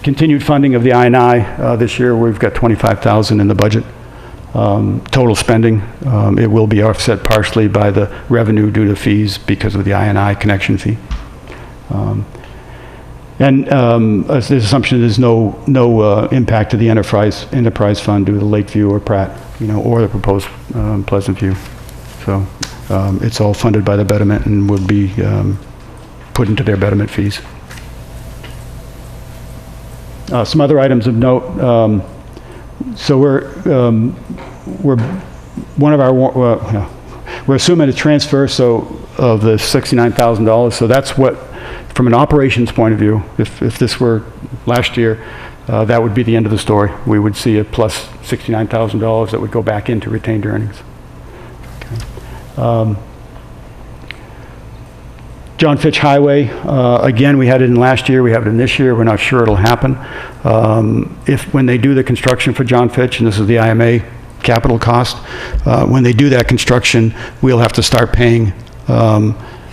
Continued funding of the I&I this year, we've got $25,000 in the budget. Total spending, it will be offset partially by the revenue due to fees because of the I&I connection fee. The assumption is no impact to the enterprise fund due to Lakeview or Pratt, or the proposed Pleasant View. So it's all funded by the betterment and would be put into their betterment fees. Some other items of note. So we're assuming a transfer of the $69,000. So that's what, from an operations point of view, if this were last year, that would be the end of the story. We would see a plus $69,000 that would go back into retained earnings. Okay. John Fitch Highway, again, we had it in last year, we have it in this year, we're not sure it'll happen. When they do the construction for John Fitch, and this is the IMA capital cost, when they do that construction, we'll have to start paying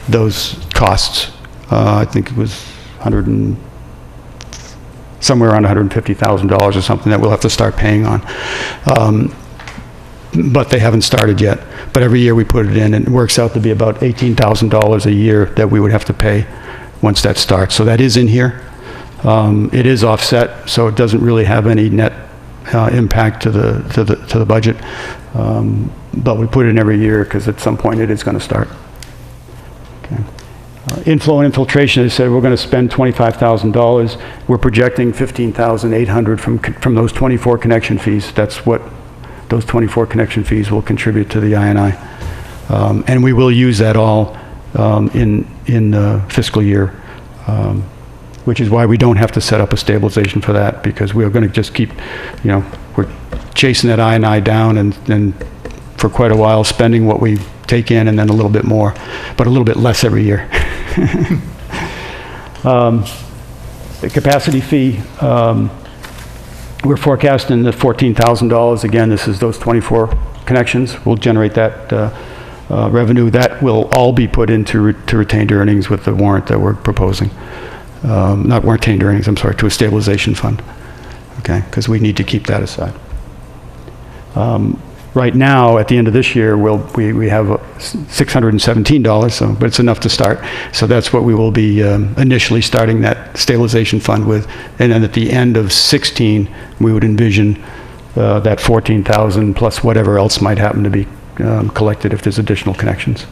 those costs. I think it was somewhere around $150,000 or something that we'll have to start paying on. But they haven't started yet. But every year we put it in, and it works out to be about $18,000 a year that we would have to pay once that starts. So that is in here. It is offset, so it doesn't really have any net impact to the budget. But we put it in every year because at some point it is going to start. Okay. Inflow and infiltration, they said we're going to spend $25,000. We're projecting $15,800 from those 24 connection fees. That's what those 24 connection fees will contribute to the I&I. And we will use that all in the fiscal year, which is why we don't have to set up a stabilization for that, because we're going to just keep, we're chasing that I&I down and for quite a while spending what we take in and then a little bit more, but a little bit less every year. The capacity fee, we're forecasting the $14,000. Again, this is those 24 connections. We'll generate that revenue. That will all be put into retained earnings with the warrant that we're proposing. Not retained earnings, I'm sorry, to a stabilization fund. Okay, because we need to keep that aside. Right now, at the end of this year, we have $617, but it's enough to start. So that's what we will be initially starting that stabilization fund with. And then at the end of 16, we would envision that 14,000 plus whatever else might happen to be collected if there's additional connections.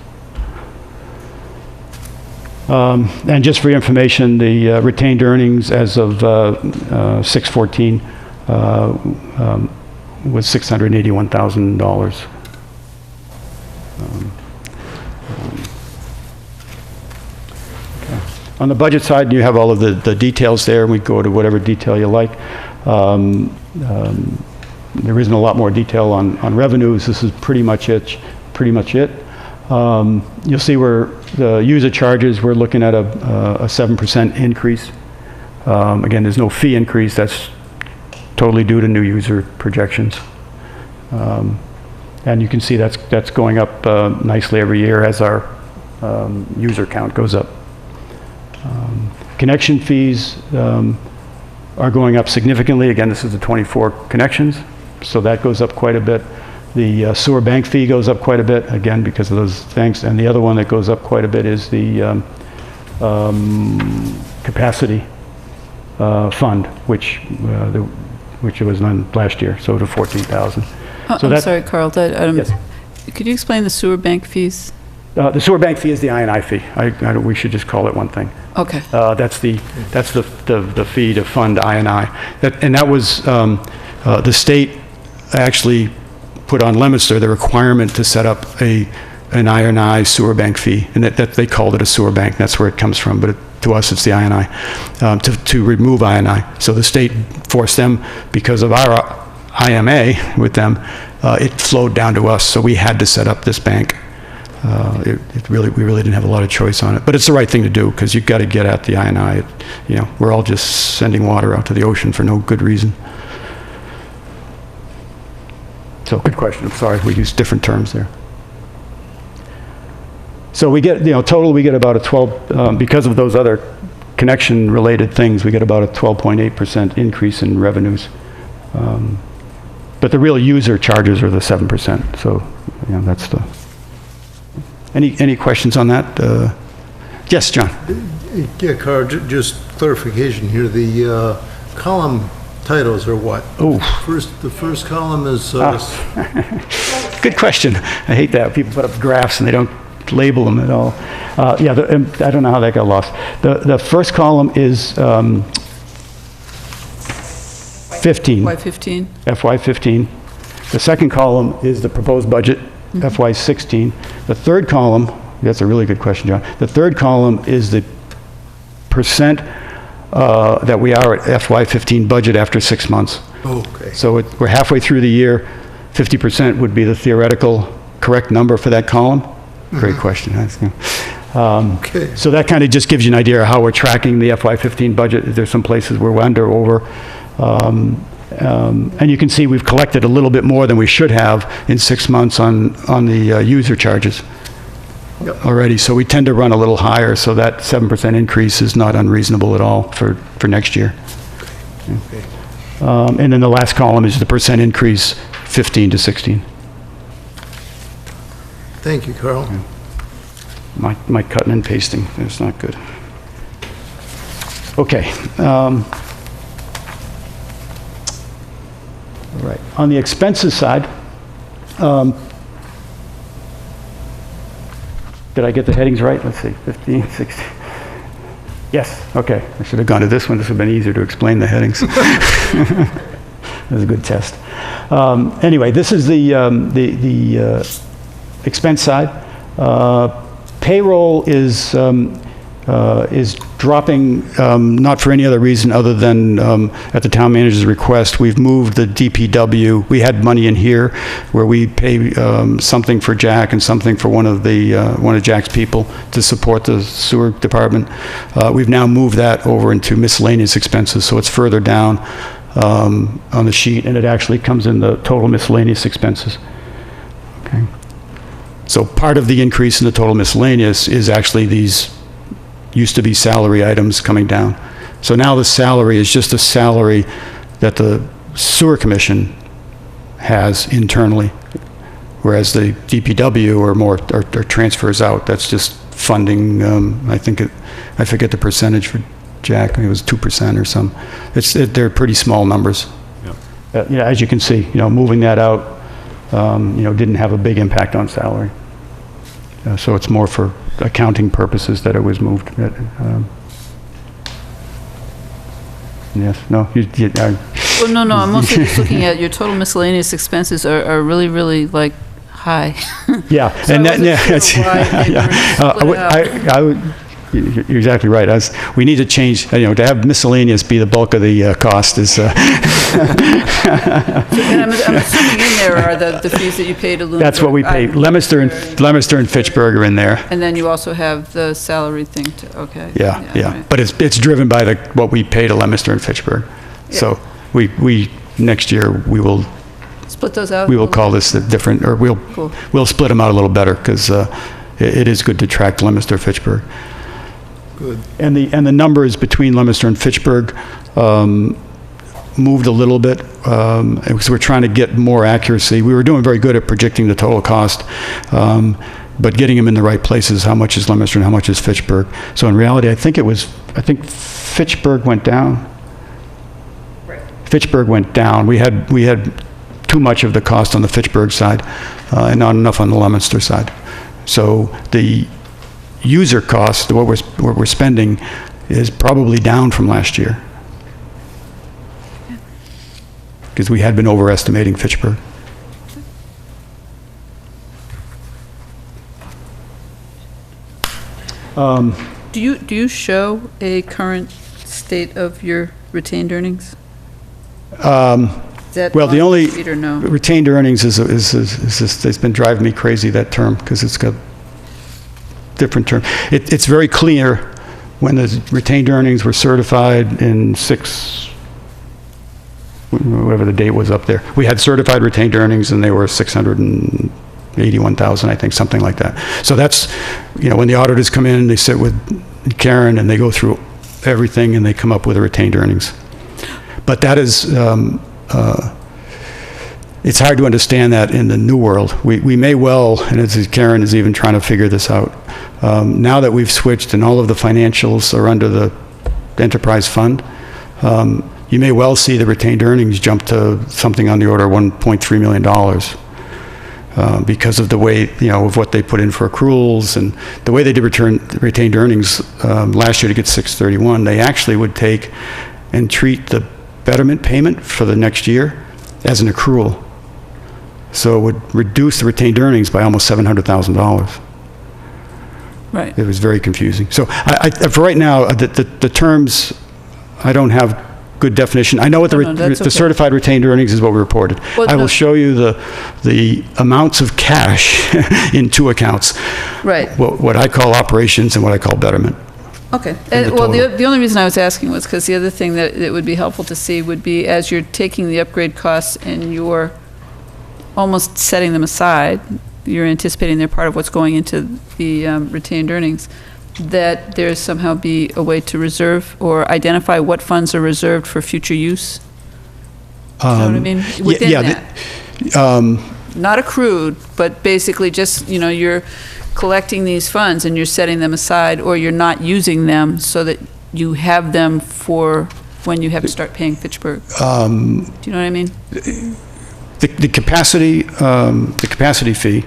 And just for your information, the retained earnings as of 6/14 was $681,000. Okay. On the budget side, you have all of the details there, and we go to whatever detail you like. There isn't a lot more detail on revenues. This is pretty much it. You'll see where the user charges, we're looking at a 7% increase. Again, there's no fee increase. That's totally due to new user projections. And you can see that's going up nicely every year as our user count goes up. Connection fees are going up significantly. Again, this is the 24 connections, so that goes up quite a bit. The sewer bank fee goes up quite a bit, again, because of those things. And the other one that goes up quite a bit is the capacity fund, which was done last year, so to 14,000. So I'm sorry, Carl, yes. Could you explain the sewer bank fees? The sewer bank fee is the I&I fee. We should just call it one thing. Okay. That's the fee to fund I&I. And that was, the state actually put on Leominster the requirement to set up an I&I sewer bank fee, and that they called it a sewer bank. That's where it comes from, but to us it's the I&I, to remove I&I. So the state forced them, because of our IMA with them, it flowed down to us, so we had to set up this bank. We really didn't have a lot of choice on it, but it's the right thing to do, because you've got to get at the I&I. We're all just sending water out to the ocean for no good reason. So, good question. I'm sorry, we use different terms there. So we get, total we get about a 12, because of those other connection-related things, we get about a 12.8% increase in revenues. But the real user charges are the 7%. So, that's the. Any questions on that? Yes, John. Yeah, Carl, just clarification here. The column titles are what? Oh. The first column is... Good question. I hate that. People put up graphs and they don't label them at all. I don't know how that got lost. The first column is 15. FY15. FY15. The second column is the proposed budget, FY16. The third column, that's a really good question, John. The third column is the percent that we are at FY15 budget after 6 months. Okay. So we're halfway through the year. 50% would be the theoretical correct number for that column. Great question. Okay. So that kind of just gives you an idea of how we're tracking the FY15 budget. There's some places where we're under, over. And you can see we've collected a little bit more than we should have in 6 months on the user charges already. So we tend to run a little higher, so that 7% increase is not unreasonable at all for next year. And then the last column is the percent increase, 15 to 16. Thank you, Carl. My cutting and pasting, that's not good. Okay. All right. On the expenses side, did I get the headings right? Let's see, 15, 16. Yes, okay. I should have gone to this one. This would have been easier to explain the headings. That was a good test. Anyway, this is the expense side. Payroll is dropping, not for any other reason other than at the town manager's request. We've moved the DPW. We had money in here where we pay something for Jack and something for one of Jack's people to support the sewer department. We've now moved that over into miscellaneous expenses, so it's further down on the sheet, and it actually comes in the total miscellaneous expenses. Okay. So part of the increase in the total miscellaneous is actually these used to be salary items coming down. So now the salary is just a salary that the sewer commission has internally, whereas the DPW are transfers out. That's just funding. I forget the percentage for Jack. It was 2% or some. They're pretty small numbers. Yep. As you can see, moving that out, didn't have a big impact on salary. So it's more for accounting purposes that it was moved. Yes, no? Well, no, I'm mostly just looking at your total miscellaneous expenses are really, really, like, high. Yeah. So and I wasn't sure why they were split out. You're exactly right. We need to change, to have miscellaneous be the bulk of the cost is... And I'm assuming in there are the fees that you pay to Lunenburg. That's what we pay. Leominster and Fitchburg are in there. And then you also have the salary thing, too. Okay. Yeah. Right. But it's driven by what we pay to Leominster and Fitchburg. Yeah. So we next year, we will... Split those out? We will call this different, or we'll split them out a little better, because it is good to track Leominster, Fitchburg. Good. And the numbers between Leominster and Fitchburg moved a little bit, because we're trying to get more accuracy. We were doing very good at predicting the total cost, but getting them in the right places, how much is Leominster and how much is Fitchburg. So in reality, I think Fitchburg went down. Right. Fitchburg went down. We had too much of the cost on the Fitchburg side, and not enough on the Leominster side. So the user cost, what we're spending, is probably down from last year, because we had been overestimating Fitchburg. Do you show a current state of your retained earnings? Is that Well, the on only sheet or no? retained earnings is it's been driving me crazy, that term, because it's got different term. It's very clear when the retained earnings were certified in whatever the date was up there. We had certified retained earnings, and they were 681,000, I think, something like that. So that's, when the auditors come in, they sit with Karen, and they go through everything, and they come up with a retained earnings. But that is, it's hard to understand that in the new world. We may well, and Karen is even trying to figure this out, now that we've switched and all of the financials are under the enterprise fund, you may well see the retained earnings jump to something on the order of $1.3 million, because of the way, of what they put in for accruals and the way they did retained earnings last year to get 631. They actually would take and treat the betterment payment for the next year as an accrual. So it would reduce the retained earnings by almost $700,000. Right. It was very confusing. So for right now, the terms, I don't have good definition. I know what No, that's the okay. certified retained earnings is what we reported. Well, I will no- show you the amounts of cash in two accounts. Right. What I call operations and what I call betterment. Okay. the Well, total. the only reason I was asking was because the other thing that it would be helpful to see would be as you're taking the upgrade costs and you're almost setting them aside, you're anticipating they're part of what's going into the retained earnings, that there somehow be a way to reserve or identify what funds are reserved for future use? Do you know what I mean? Within yeah, that. Not accrued, but basically just, you're collecting these funds and you're setting them aside, or you're not using them so that you have them for when you have to start paying Fitchburg. Do you know what I mean? The capacity fee,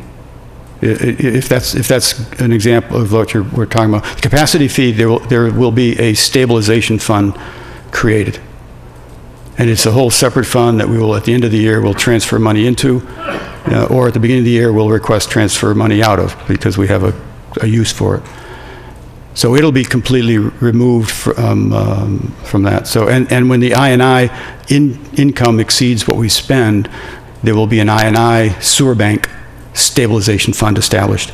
if that's an example of what we're talking about, the capacity fee, there will be a stabilization fund created. And it's a whole separate fund that we will, at the end of the year, will transfer money into, or at the beginning of the year, we'll request transfer money out of, because we have a use for it. So it'll be completely removed from that. So, and when the I&I income exceeds what we spend, there will be an I&I sewer bank stabilization fund established.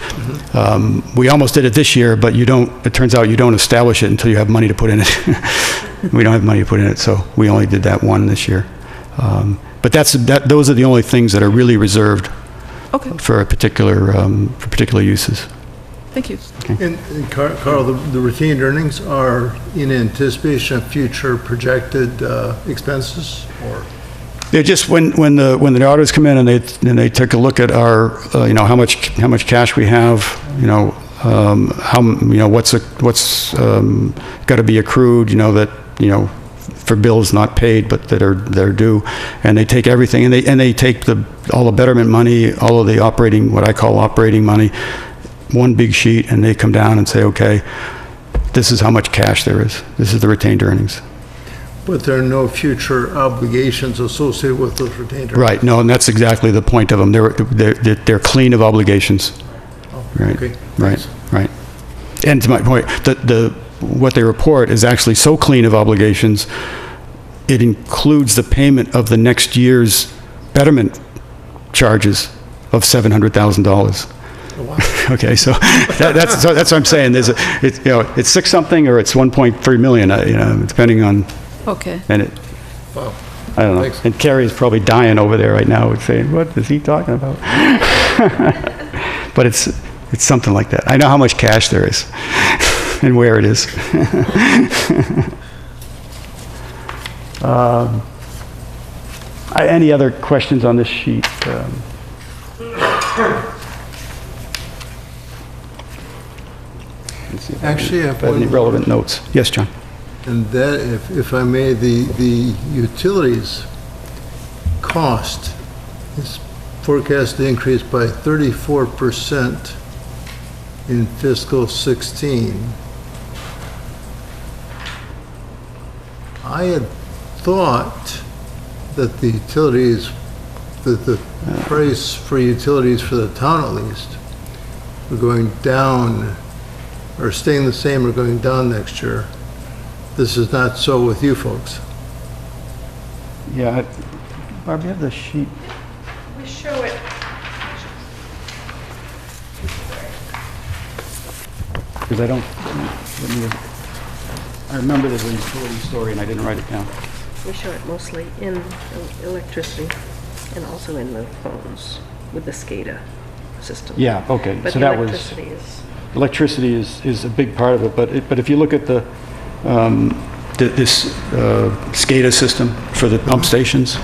We almost did it this year, but it turns out you don't establish it until you have money to put in it. We don't have money to put in it, so we only did that one this year. But those are the only things that are really reserved Okay, for particular uses. thank you. And Carl, the retained earnings are in anticipation of future projected expenses, or? They're just when the auditors come in and they take a look at our how much cash we have, what's got to be accrued, that for bills not paid but that are due, and they take everything and they take all the betterment money, all of the what I call operating money, one big sheet, and they come down and say, okay, this is how much cash there is. This is the retained earnings. But there are no future obligations associated with those retained earnings? Right. No, and that's exactly the point of them. They're clean of obligations. Right. Okay. Right. And to my point, what they report is actually so clean of obligations, it includes the payment of the next year's betterment charges of $700,000. Oh, wow. Okay, so that's what I'm saying. It's 6 something or it's 1.3 million, depending on. Okay. And Wow. I don't know. Thanks. And Carrie's probably dying over there right now, saying, "What is he talking about?" But it's something like that. I know how much cash there is and where it is. Any other questions on this sheet? Let's see if Actually, I I have any have one, relevant notes. Yes, John. and that, if I may, the utilities cost is forecast to increase by 34% in fiscal 16. I had thought that the utilities, that the price for utilities for the town at least, were going down, or staying the same or going down next year. This is not so with you folks. Yeah, Barb, you have the sheet. We show it. Because I don't, I remember there's a utility story and I didn't write it down. We show it mostly in electricity and also in the phones with the SCADA system. Yeah, okay, But so the that was, electricity is, electricity is a big part of it, but if you look at this SCADA system for the pump stations,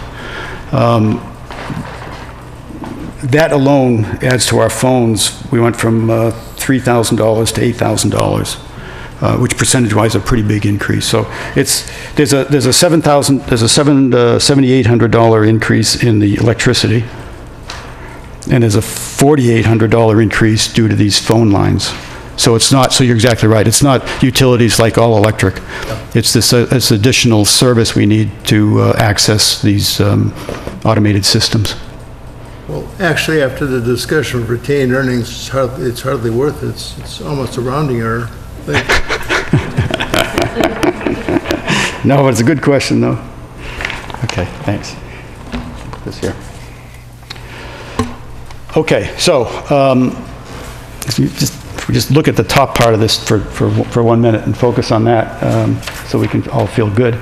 that alone adds to our phones. We went from $3,000 to $8,000, which percentage-wise a pretty big increase. So there's a $7,800 increase in the electricity, and there's a $4,800 increase due to these phone lines. So it's not, so you're exactly right, it's not utilities like all electric. It's this additional service we need to access these automated systems. Well, actually, after the discussion of retained earnings, it's hardly worth it. It's almost a rounding error. No, it's a good question, though. Okay, thanks. This here. Okay, so if we just look at the top part of this for 1 minute and focus on that, so we can all feel good.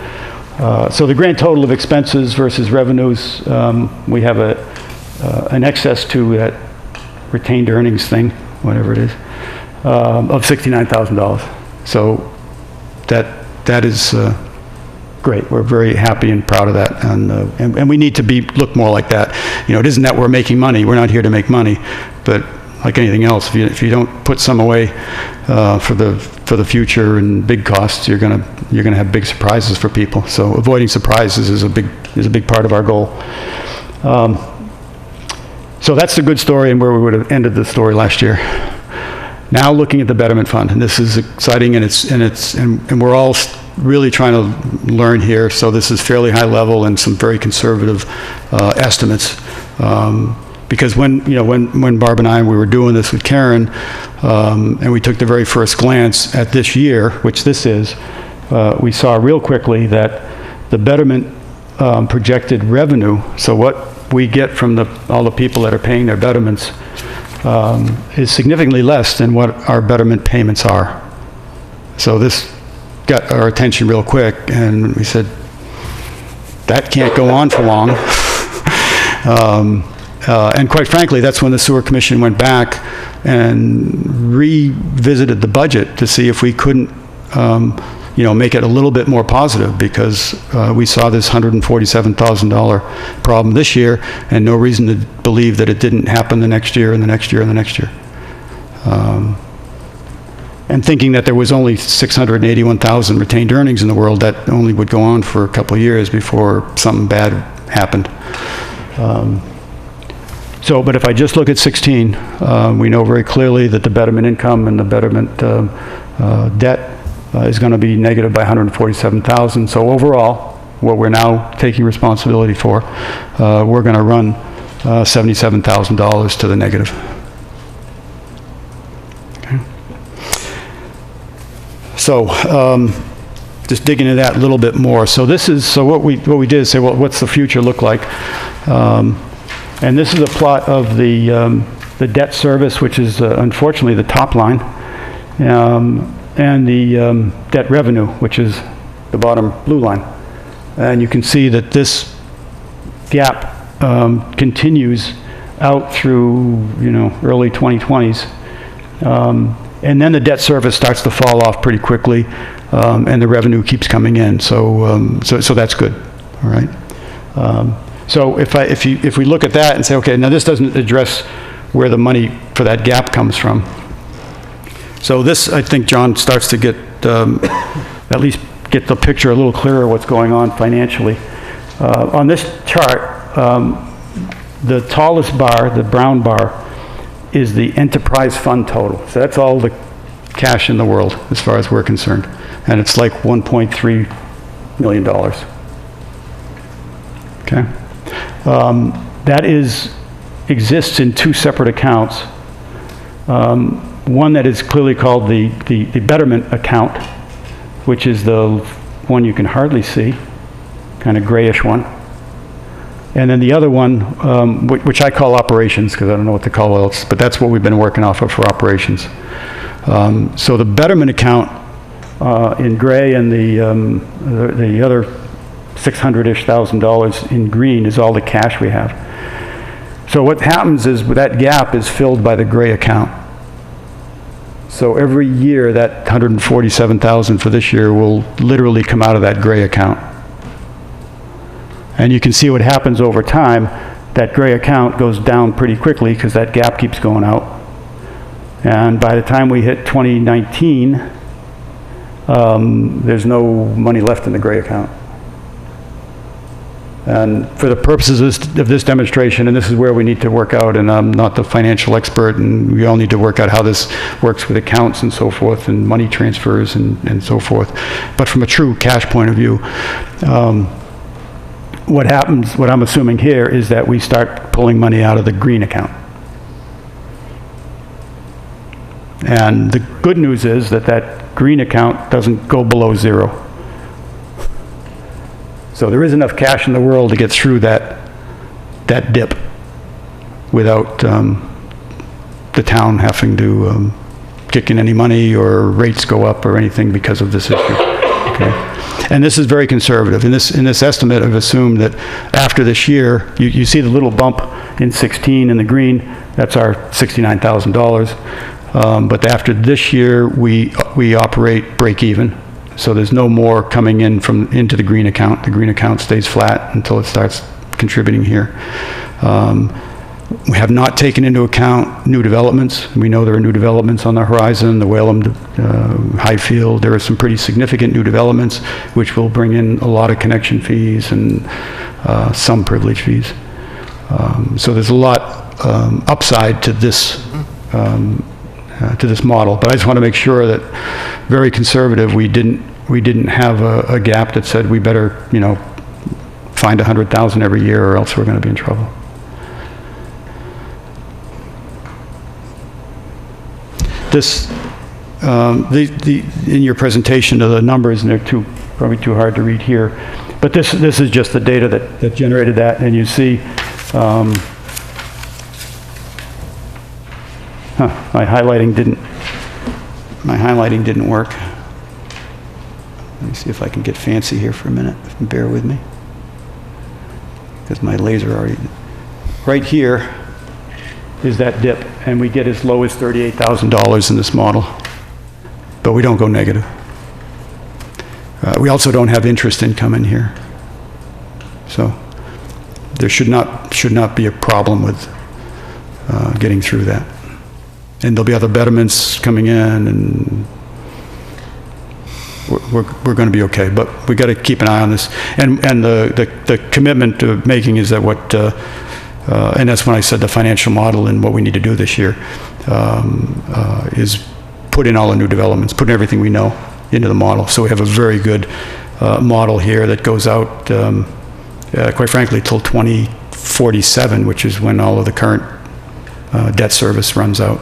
So the grand total of expenses versus revenues, we have an excess to that retained earnings thing, whatever it is, of $69,000. So that is great. We're very happy and proud of that, and we need to look more like that. You know, it isn't that we're making money. We're not here to make money, but like anything else, if you don't put some away for the future and big costs, you're gonna have big surprises for people. So avoiding surprises is a big part of our goal. So that's the good story and where we would have ended the story last year. Now looking at the Betterment Fund, and this is exciting, and we're all really trying to learn here. So this is fairly high level and some very conservative estimates. Because when Barb and I, we were doing this with Karen, and we took the very first glance at this year, which this is, we saw real quickly that the Betterment projected revenue, so what we get from all the people that are paying their betterments, is significantly less than what our betterment payments are. So this got our attention real quick, and we said, that can't go on for long. And quite frankly, that's when the Sewer Commission went back and revisited the budget to see if we couldn't, make it a little bit more positive, because we saw this $147,000 problem this year, and no reason to believe that it didn't happen the next year and the next year and the next year. And thinking that there was only 681,000 retained earnings in the world, that only would go on for a couple of years before something bad happened. But if I just look at 16, we know very clearly that the betterment income and the betterment debt is going to be negative by 147,000. So overall, what we're now taking responsibility for, we're going to run $77,000 to the negative. Okay. So just digging into that a little bit more. So what we did is say, well, what's the future look like? And this is a plot of the debt service, which is unfortunately the top line, and the debt revenue, which is the bottom blue line. And you can see that this gap continues out through early 2020s, and then the debt service starts to fall off pretty quickly, and the revenue keeps coming in. So that's good. All right. So if we look at that and say, okay, now this doesn't address where the money for that gap comes from. So this, I think, John, starts to get at least get the picture a little clearer what's going on financially. On this chart, the tallest bar, the brown bar, is the enterprise fund total. So that's all the cash in the world as far as we're concerned. And it's like $1.3 million. Okay. That exists in two separate accounts. One that is clearly called the betterment account, which is the one you can hardly see, kind of grayish one. And then the other one, which I call operations, because I don't know what to call else, but that's what we've been working off of for operations. So the betterment account in gray, and the other $600-ish thousand in green is all the cash we have. So what happens is that gap is filled by the gray account. So every year that 147,000 for this year will literally come out of that gray account. And you can see what happens over time. That gray account goes down pretty quickly because that gap keeps going out. And by the time we hit 2019, there's no money left in the gray account. And for the purposes of this demonstration, and this is where we need to work out, and I'm not the financial expert, and we all need to work out how this works with accounts and so forth, and money transfers and so forth. But from a true cash point of view, what happens, what I'm assuming here, is that we start pulling money out of the green account. And the good news is that that green account doesn't go below zero. So there is enough cash in the world to get through that dip without the town having to kick in any money or rates go up or anything because of this issue. Okay? And this is very conservative. In this estimate, I've assumed that after this year, you see the little bump in 16 in the green, that's our $69,000. But after this year, we operate break even. So there's no more coming in into the green account. The green account stays flat until it starts contributing here. We have not taken into account new developments. We know there are new developments on the horizon, the Whalum Highfield. There are some pretty significant new developments which will bring in a lot of connection fees and some privilege fees. So there's a lot upside to this model. But I just want to make sure that, very conservative, we didn't have a gap that said we better, find 100,000 every year or else we're going to be in trouble. This, in your presentation, the numbers, and they're probably too hard to read here, but this is just the data that generated that, and you see, my highlighting didn't work. Let me see if I can get fancy here for a minute. Bear with me, because my laser already. Right here is that dip, and we get as low as $38,000 in this model, but we don't go negative. We also don't have interest income in here, so there should not be a problem with getting through that. And there'll be other betterments coming in, and we're going to be okay. But we got to keep an eye on this, and the commitment to making is that what. And that's when I said the financial model and what we need to do this year is put in all the new developments, put in everything we know into the model. So we have a very good model here that goes out, quite frankly, till 2047, which is when all of the current debt service runs out.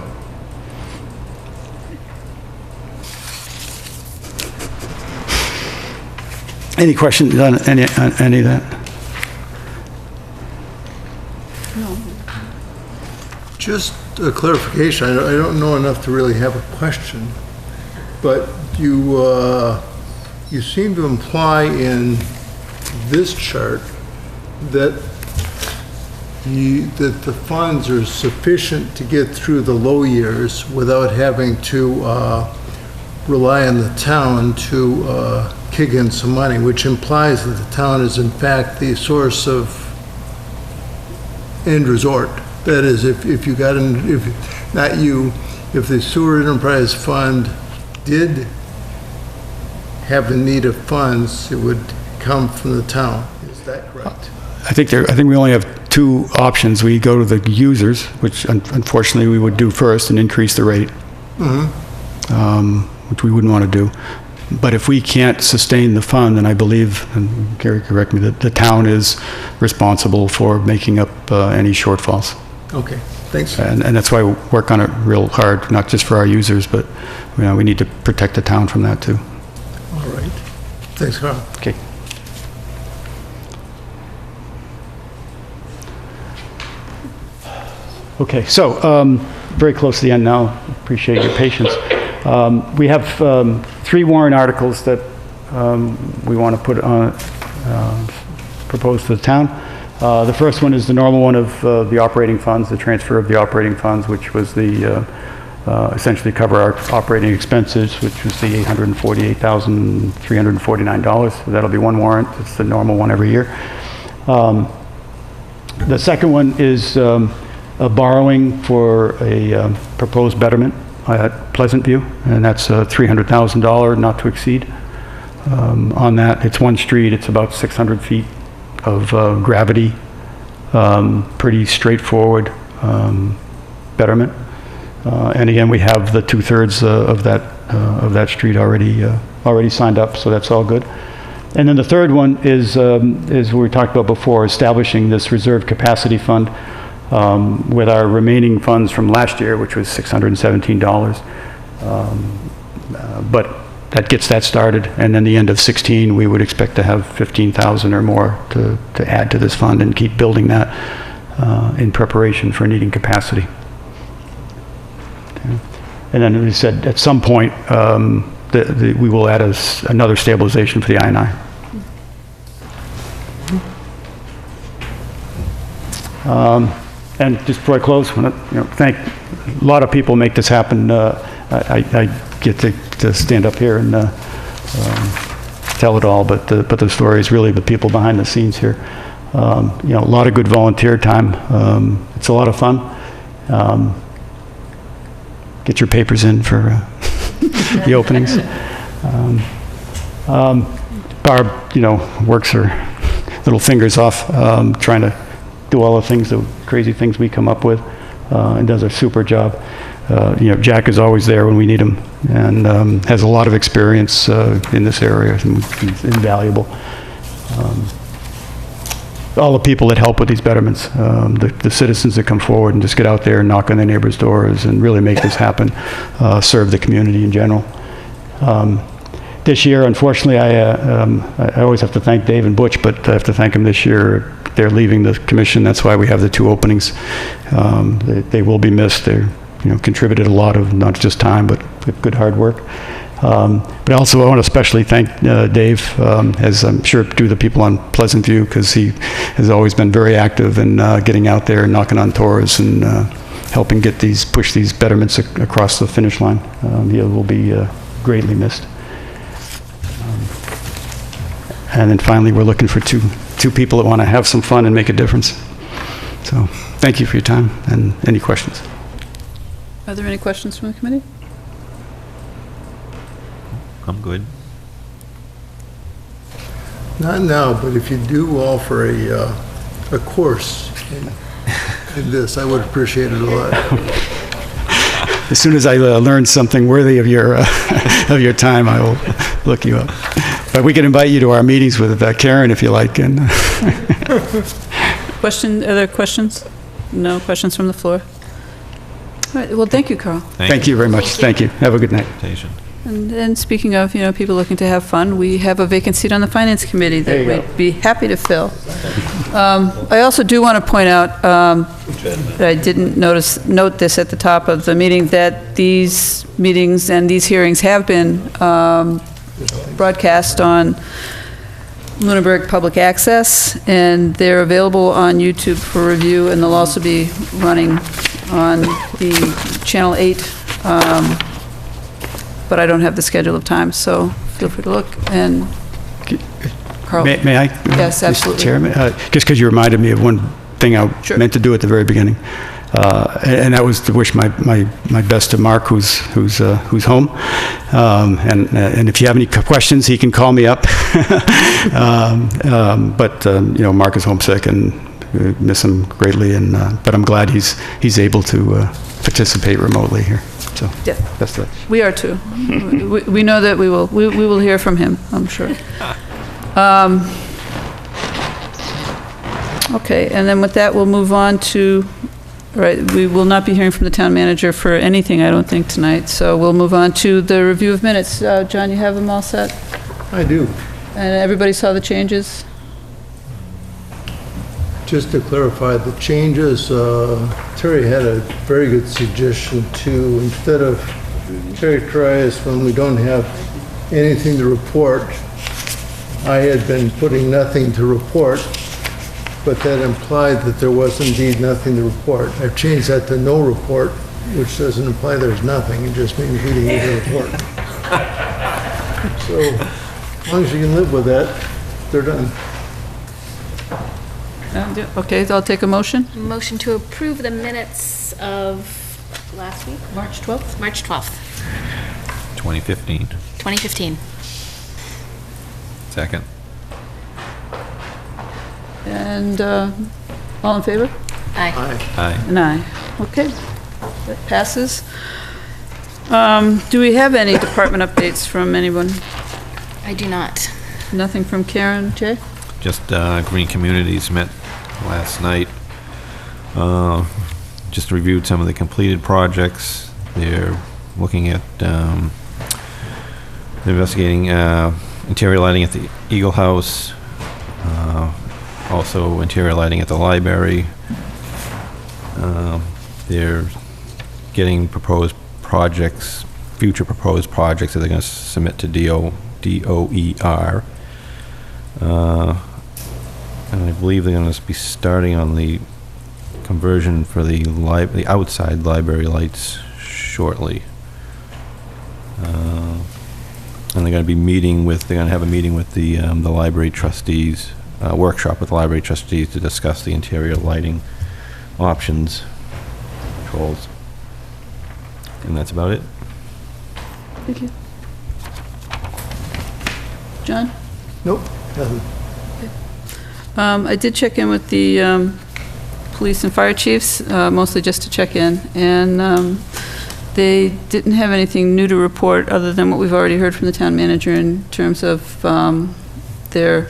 Any questions on any of that? Just a clarification. I don't know enough to really have a question, but you seem to imply in this chart that the funds are sufficient to get through the low years without having to rely on the town to kick in some money, which implies that the town is in fact the source of end resort. That is, if the sewer enterprise fund did have the need of funds, it would come from the town. Is that correct? I think we only have two options. We go to the users, which unfortunately we would do first, and increase the rate, which we wouldn't want to do. But if we can't sustain the fund, then I believe, and Gary, correct me, that the town is responsible for making up any shortfalls. Okay, thanks. And that's why we work on it real hard, not just for our users, but we need to protect the town from that too. All right. Thanks, Carl. Okay. Okay, so very close to the end now. Appreciate your patience. We have 3 warrant articles that we want to put on, propose to the town. The first one is the normal one of the operating funds, the transfer of the operating funds, which was the essentially cover our operating expenses, which was the $848,349. So that'll be one warrant. It's the normal one every year. The second one is a borrowing for a proposed betterment at Pleasant View, and that's $300,000, not to exceed. On that, it's one street. It's about 600 feet of gravity, pretty straightforward betterment. And again, we have the 2/3 of that street already signed up, so that's all good. And then the third one is what we talked about before, establishing this reserve capacity fund with our remaining funds from last year, which was $617. But that gets that started, and then the end of 16, we would expect to have 15,000 or more to add to this fund and keep building that in preparation for needing capacity. Okay. And then, as we said, at some point, we will add another stabilization for the I&I. And just before I close, I want to thank a lot of people make this happen. I get to stand up here and tell it all, but the story is really the people behind the scenes here. A lot of good volunteer time. It's a lot of fun. Get your papers in for the openings. Barb, works her little fingers off trying to do all the crazy things we come up with, and does a super job. Jack is always there when we need him, and has a lot of experience in this area, and he's invaluable. All the people that help with these betterments, the citizens that come forward and just get out there and knock on their neighbors' doors and really make this happen, serve the community in general. This year, unfortunately, I always have to thank Dave and Butch, but I have to thank them this year. They're leaving the commission. That's why we have the 2 openings. They will be missed. They're contributed a lot of not just time, but good hard work. But also I want to especially thank Dave, as I'm sure do the people on Pleasant View, because he has always been very active in getting out there and knocking on doors and helping push these betterments across the finish line. He will be greatly missed. And then finally, we're looking for two people that want to have some fun and make a difference. So thank you for your time, and any questions? Are there any questions from the committee? I'm good. Not now, but if you do offer a course in this, I would appreciate it a lot. As soon as I learn something worthy of your of your time, I will look you up. But we can invite you to our meetings with Karen if you like. And Other questions? No questions from the floor? All right, well, thank you, Carl. thank you very much. Thank you. Have a good night. And speaking of, people looking to have fun, we have a vacant seat on the Finance Committee that we'd be happy to fill. I also do want to point out, that I didn't note this at the top of the meeting, that these meetings and these hearings have been broadcast on Lunenburg Public Access, and they're available on YouTube for review, and they'll also be running on the Channel 8, but I don't have the schedule of time, so feel free to look. And Carl? May I? Yes, absolutely. Mr. Chairman, just because you reminded me of one thing I meant to do at the very beginning, and that was to wish my best to Mark, who's home, and if you have any questions, he can call me up. But Mark is homesick, and we miss him greatly, and but I'm glad he's able to participate remotely here. So Yeah. that's it. We are too. We know that we will hear from him, I'm sure. Okay, and then with that, we'll move on to, all right, we will not be hearing from the town manager for anything, I don't think, tonight, so we'll move on to the review of minutes. John, you have them all set? I do. And everybody saw the changes? Just to clarify the changes, Terry had a very good suggestion to, instead of characterize when we don't have anything to report, I had been putting nothing to report, but that implied that there was indeed nothing to report. I've changed that to no report, which doesn't imply there's nothing, it just means we didn't get a report. So, as long as you can live with that, they're done. Okay, so I'll take a motion. Motion to approve the minutes of last week? March 12th? March 12th, 2015. 2015. Second. And all in favor? Aye. Aye. An aye. Okay, that passes. Do we have any department updates from anyone? I do not. Nothing from Karen, Jay? Just Green Communities met last night. Just reviewed some of the completed projects. They're looking at investigating interior lighting at the Eagle House, also interior lighting at the library. They're getting proposed projects, future proposed projects that they're going to submit to DOER. And I believe they're going to be starting on the conversion for the outside library lights shortly. And they're going to have a meeting with the library trustees, workshop with the library trustees to discuss the interior lighting options, controls. And that's about it. Thank you. John? Nope, nothing. I did check in with the police and fire chiefs, mostly just to check in, and they didn't have anything new to report other than what we've already heard from the town manager in terms of their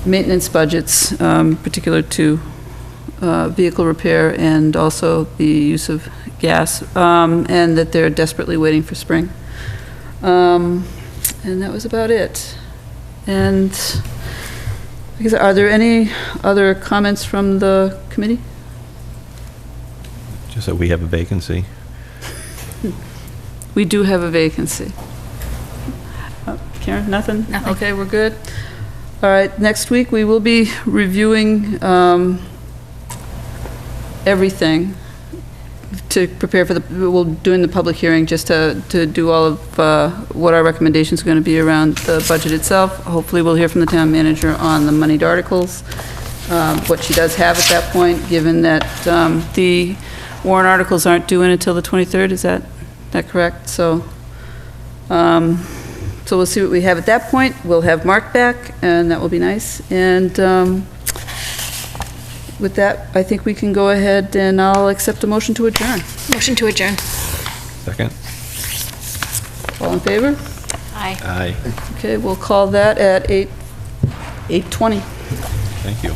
maintenance budgets, particular to vehicle repair and also the use of gas, and that they're desperately waiting for spring. And that was about it. And are there any other comments from the committee? Just that we have a vacancy. We do have a vacancy. Karen, nothing? Nothing. Okay, we're good. All right, next week we will be reviewing everything to prepare for doing the public hearing, just to do all of what our recommendations are going to be around the budget itself. Hopefully we'll hear from the town manager on the moneyed articles, what she does have at that point, given that the warrant articles aren't due in until the 23rd. Is that correct? So we'll see what we have at that point. We'll have Mark back, and that will be nice. And with that, I think we can go ahead and I'll accept a motion to adjourn. Motion to adjourn. Second? All in favor? Aye. Aye. Okay, we'll call that at 8:20. Thank you.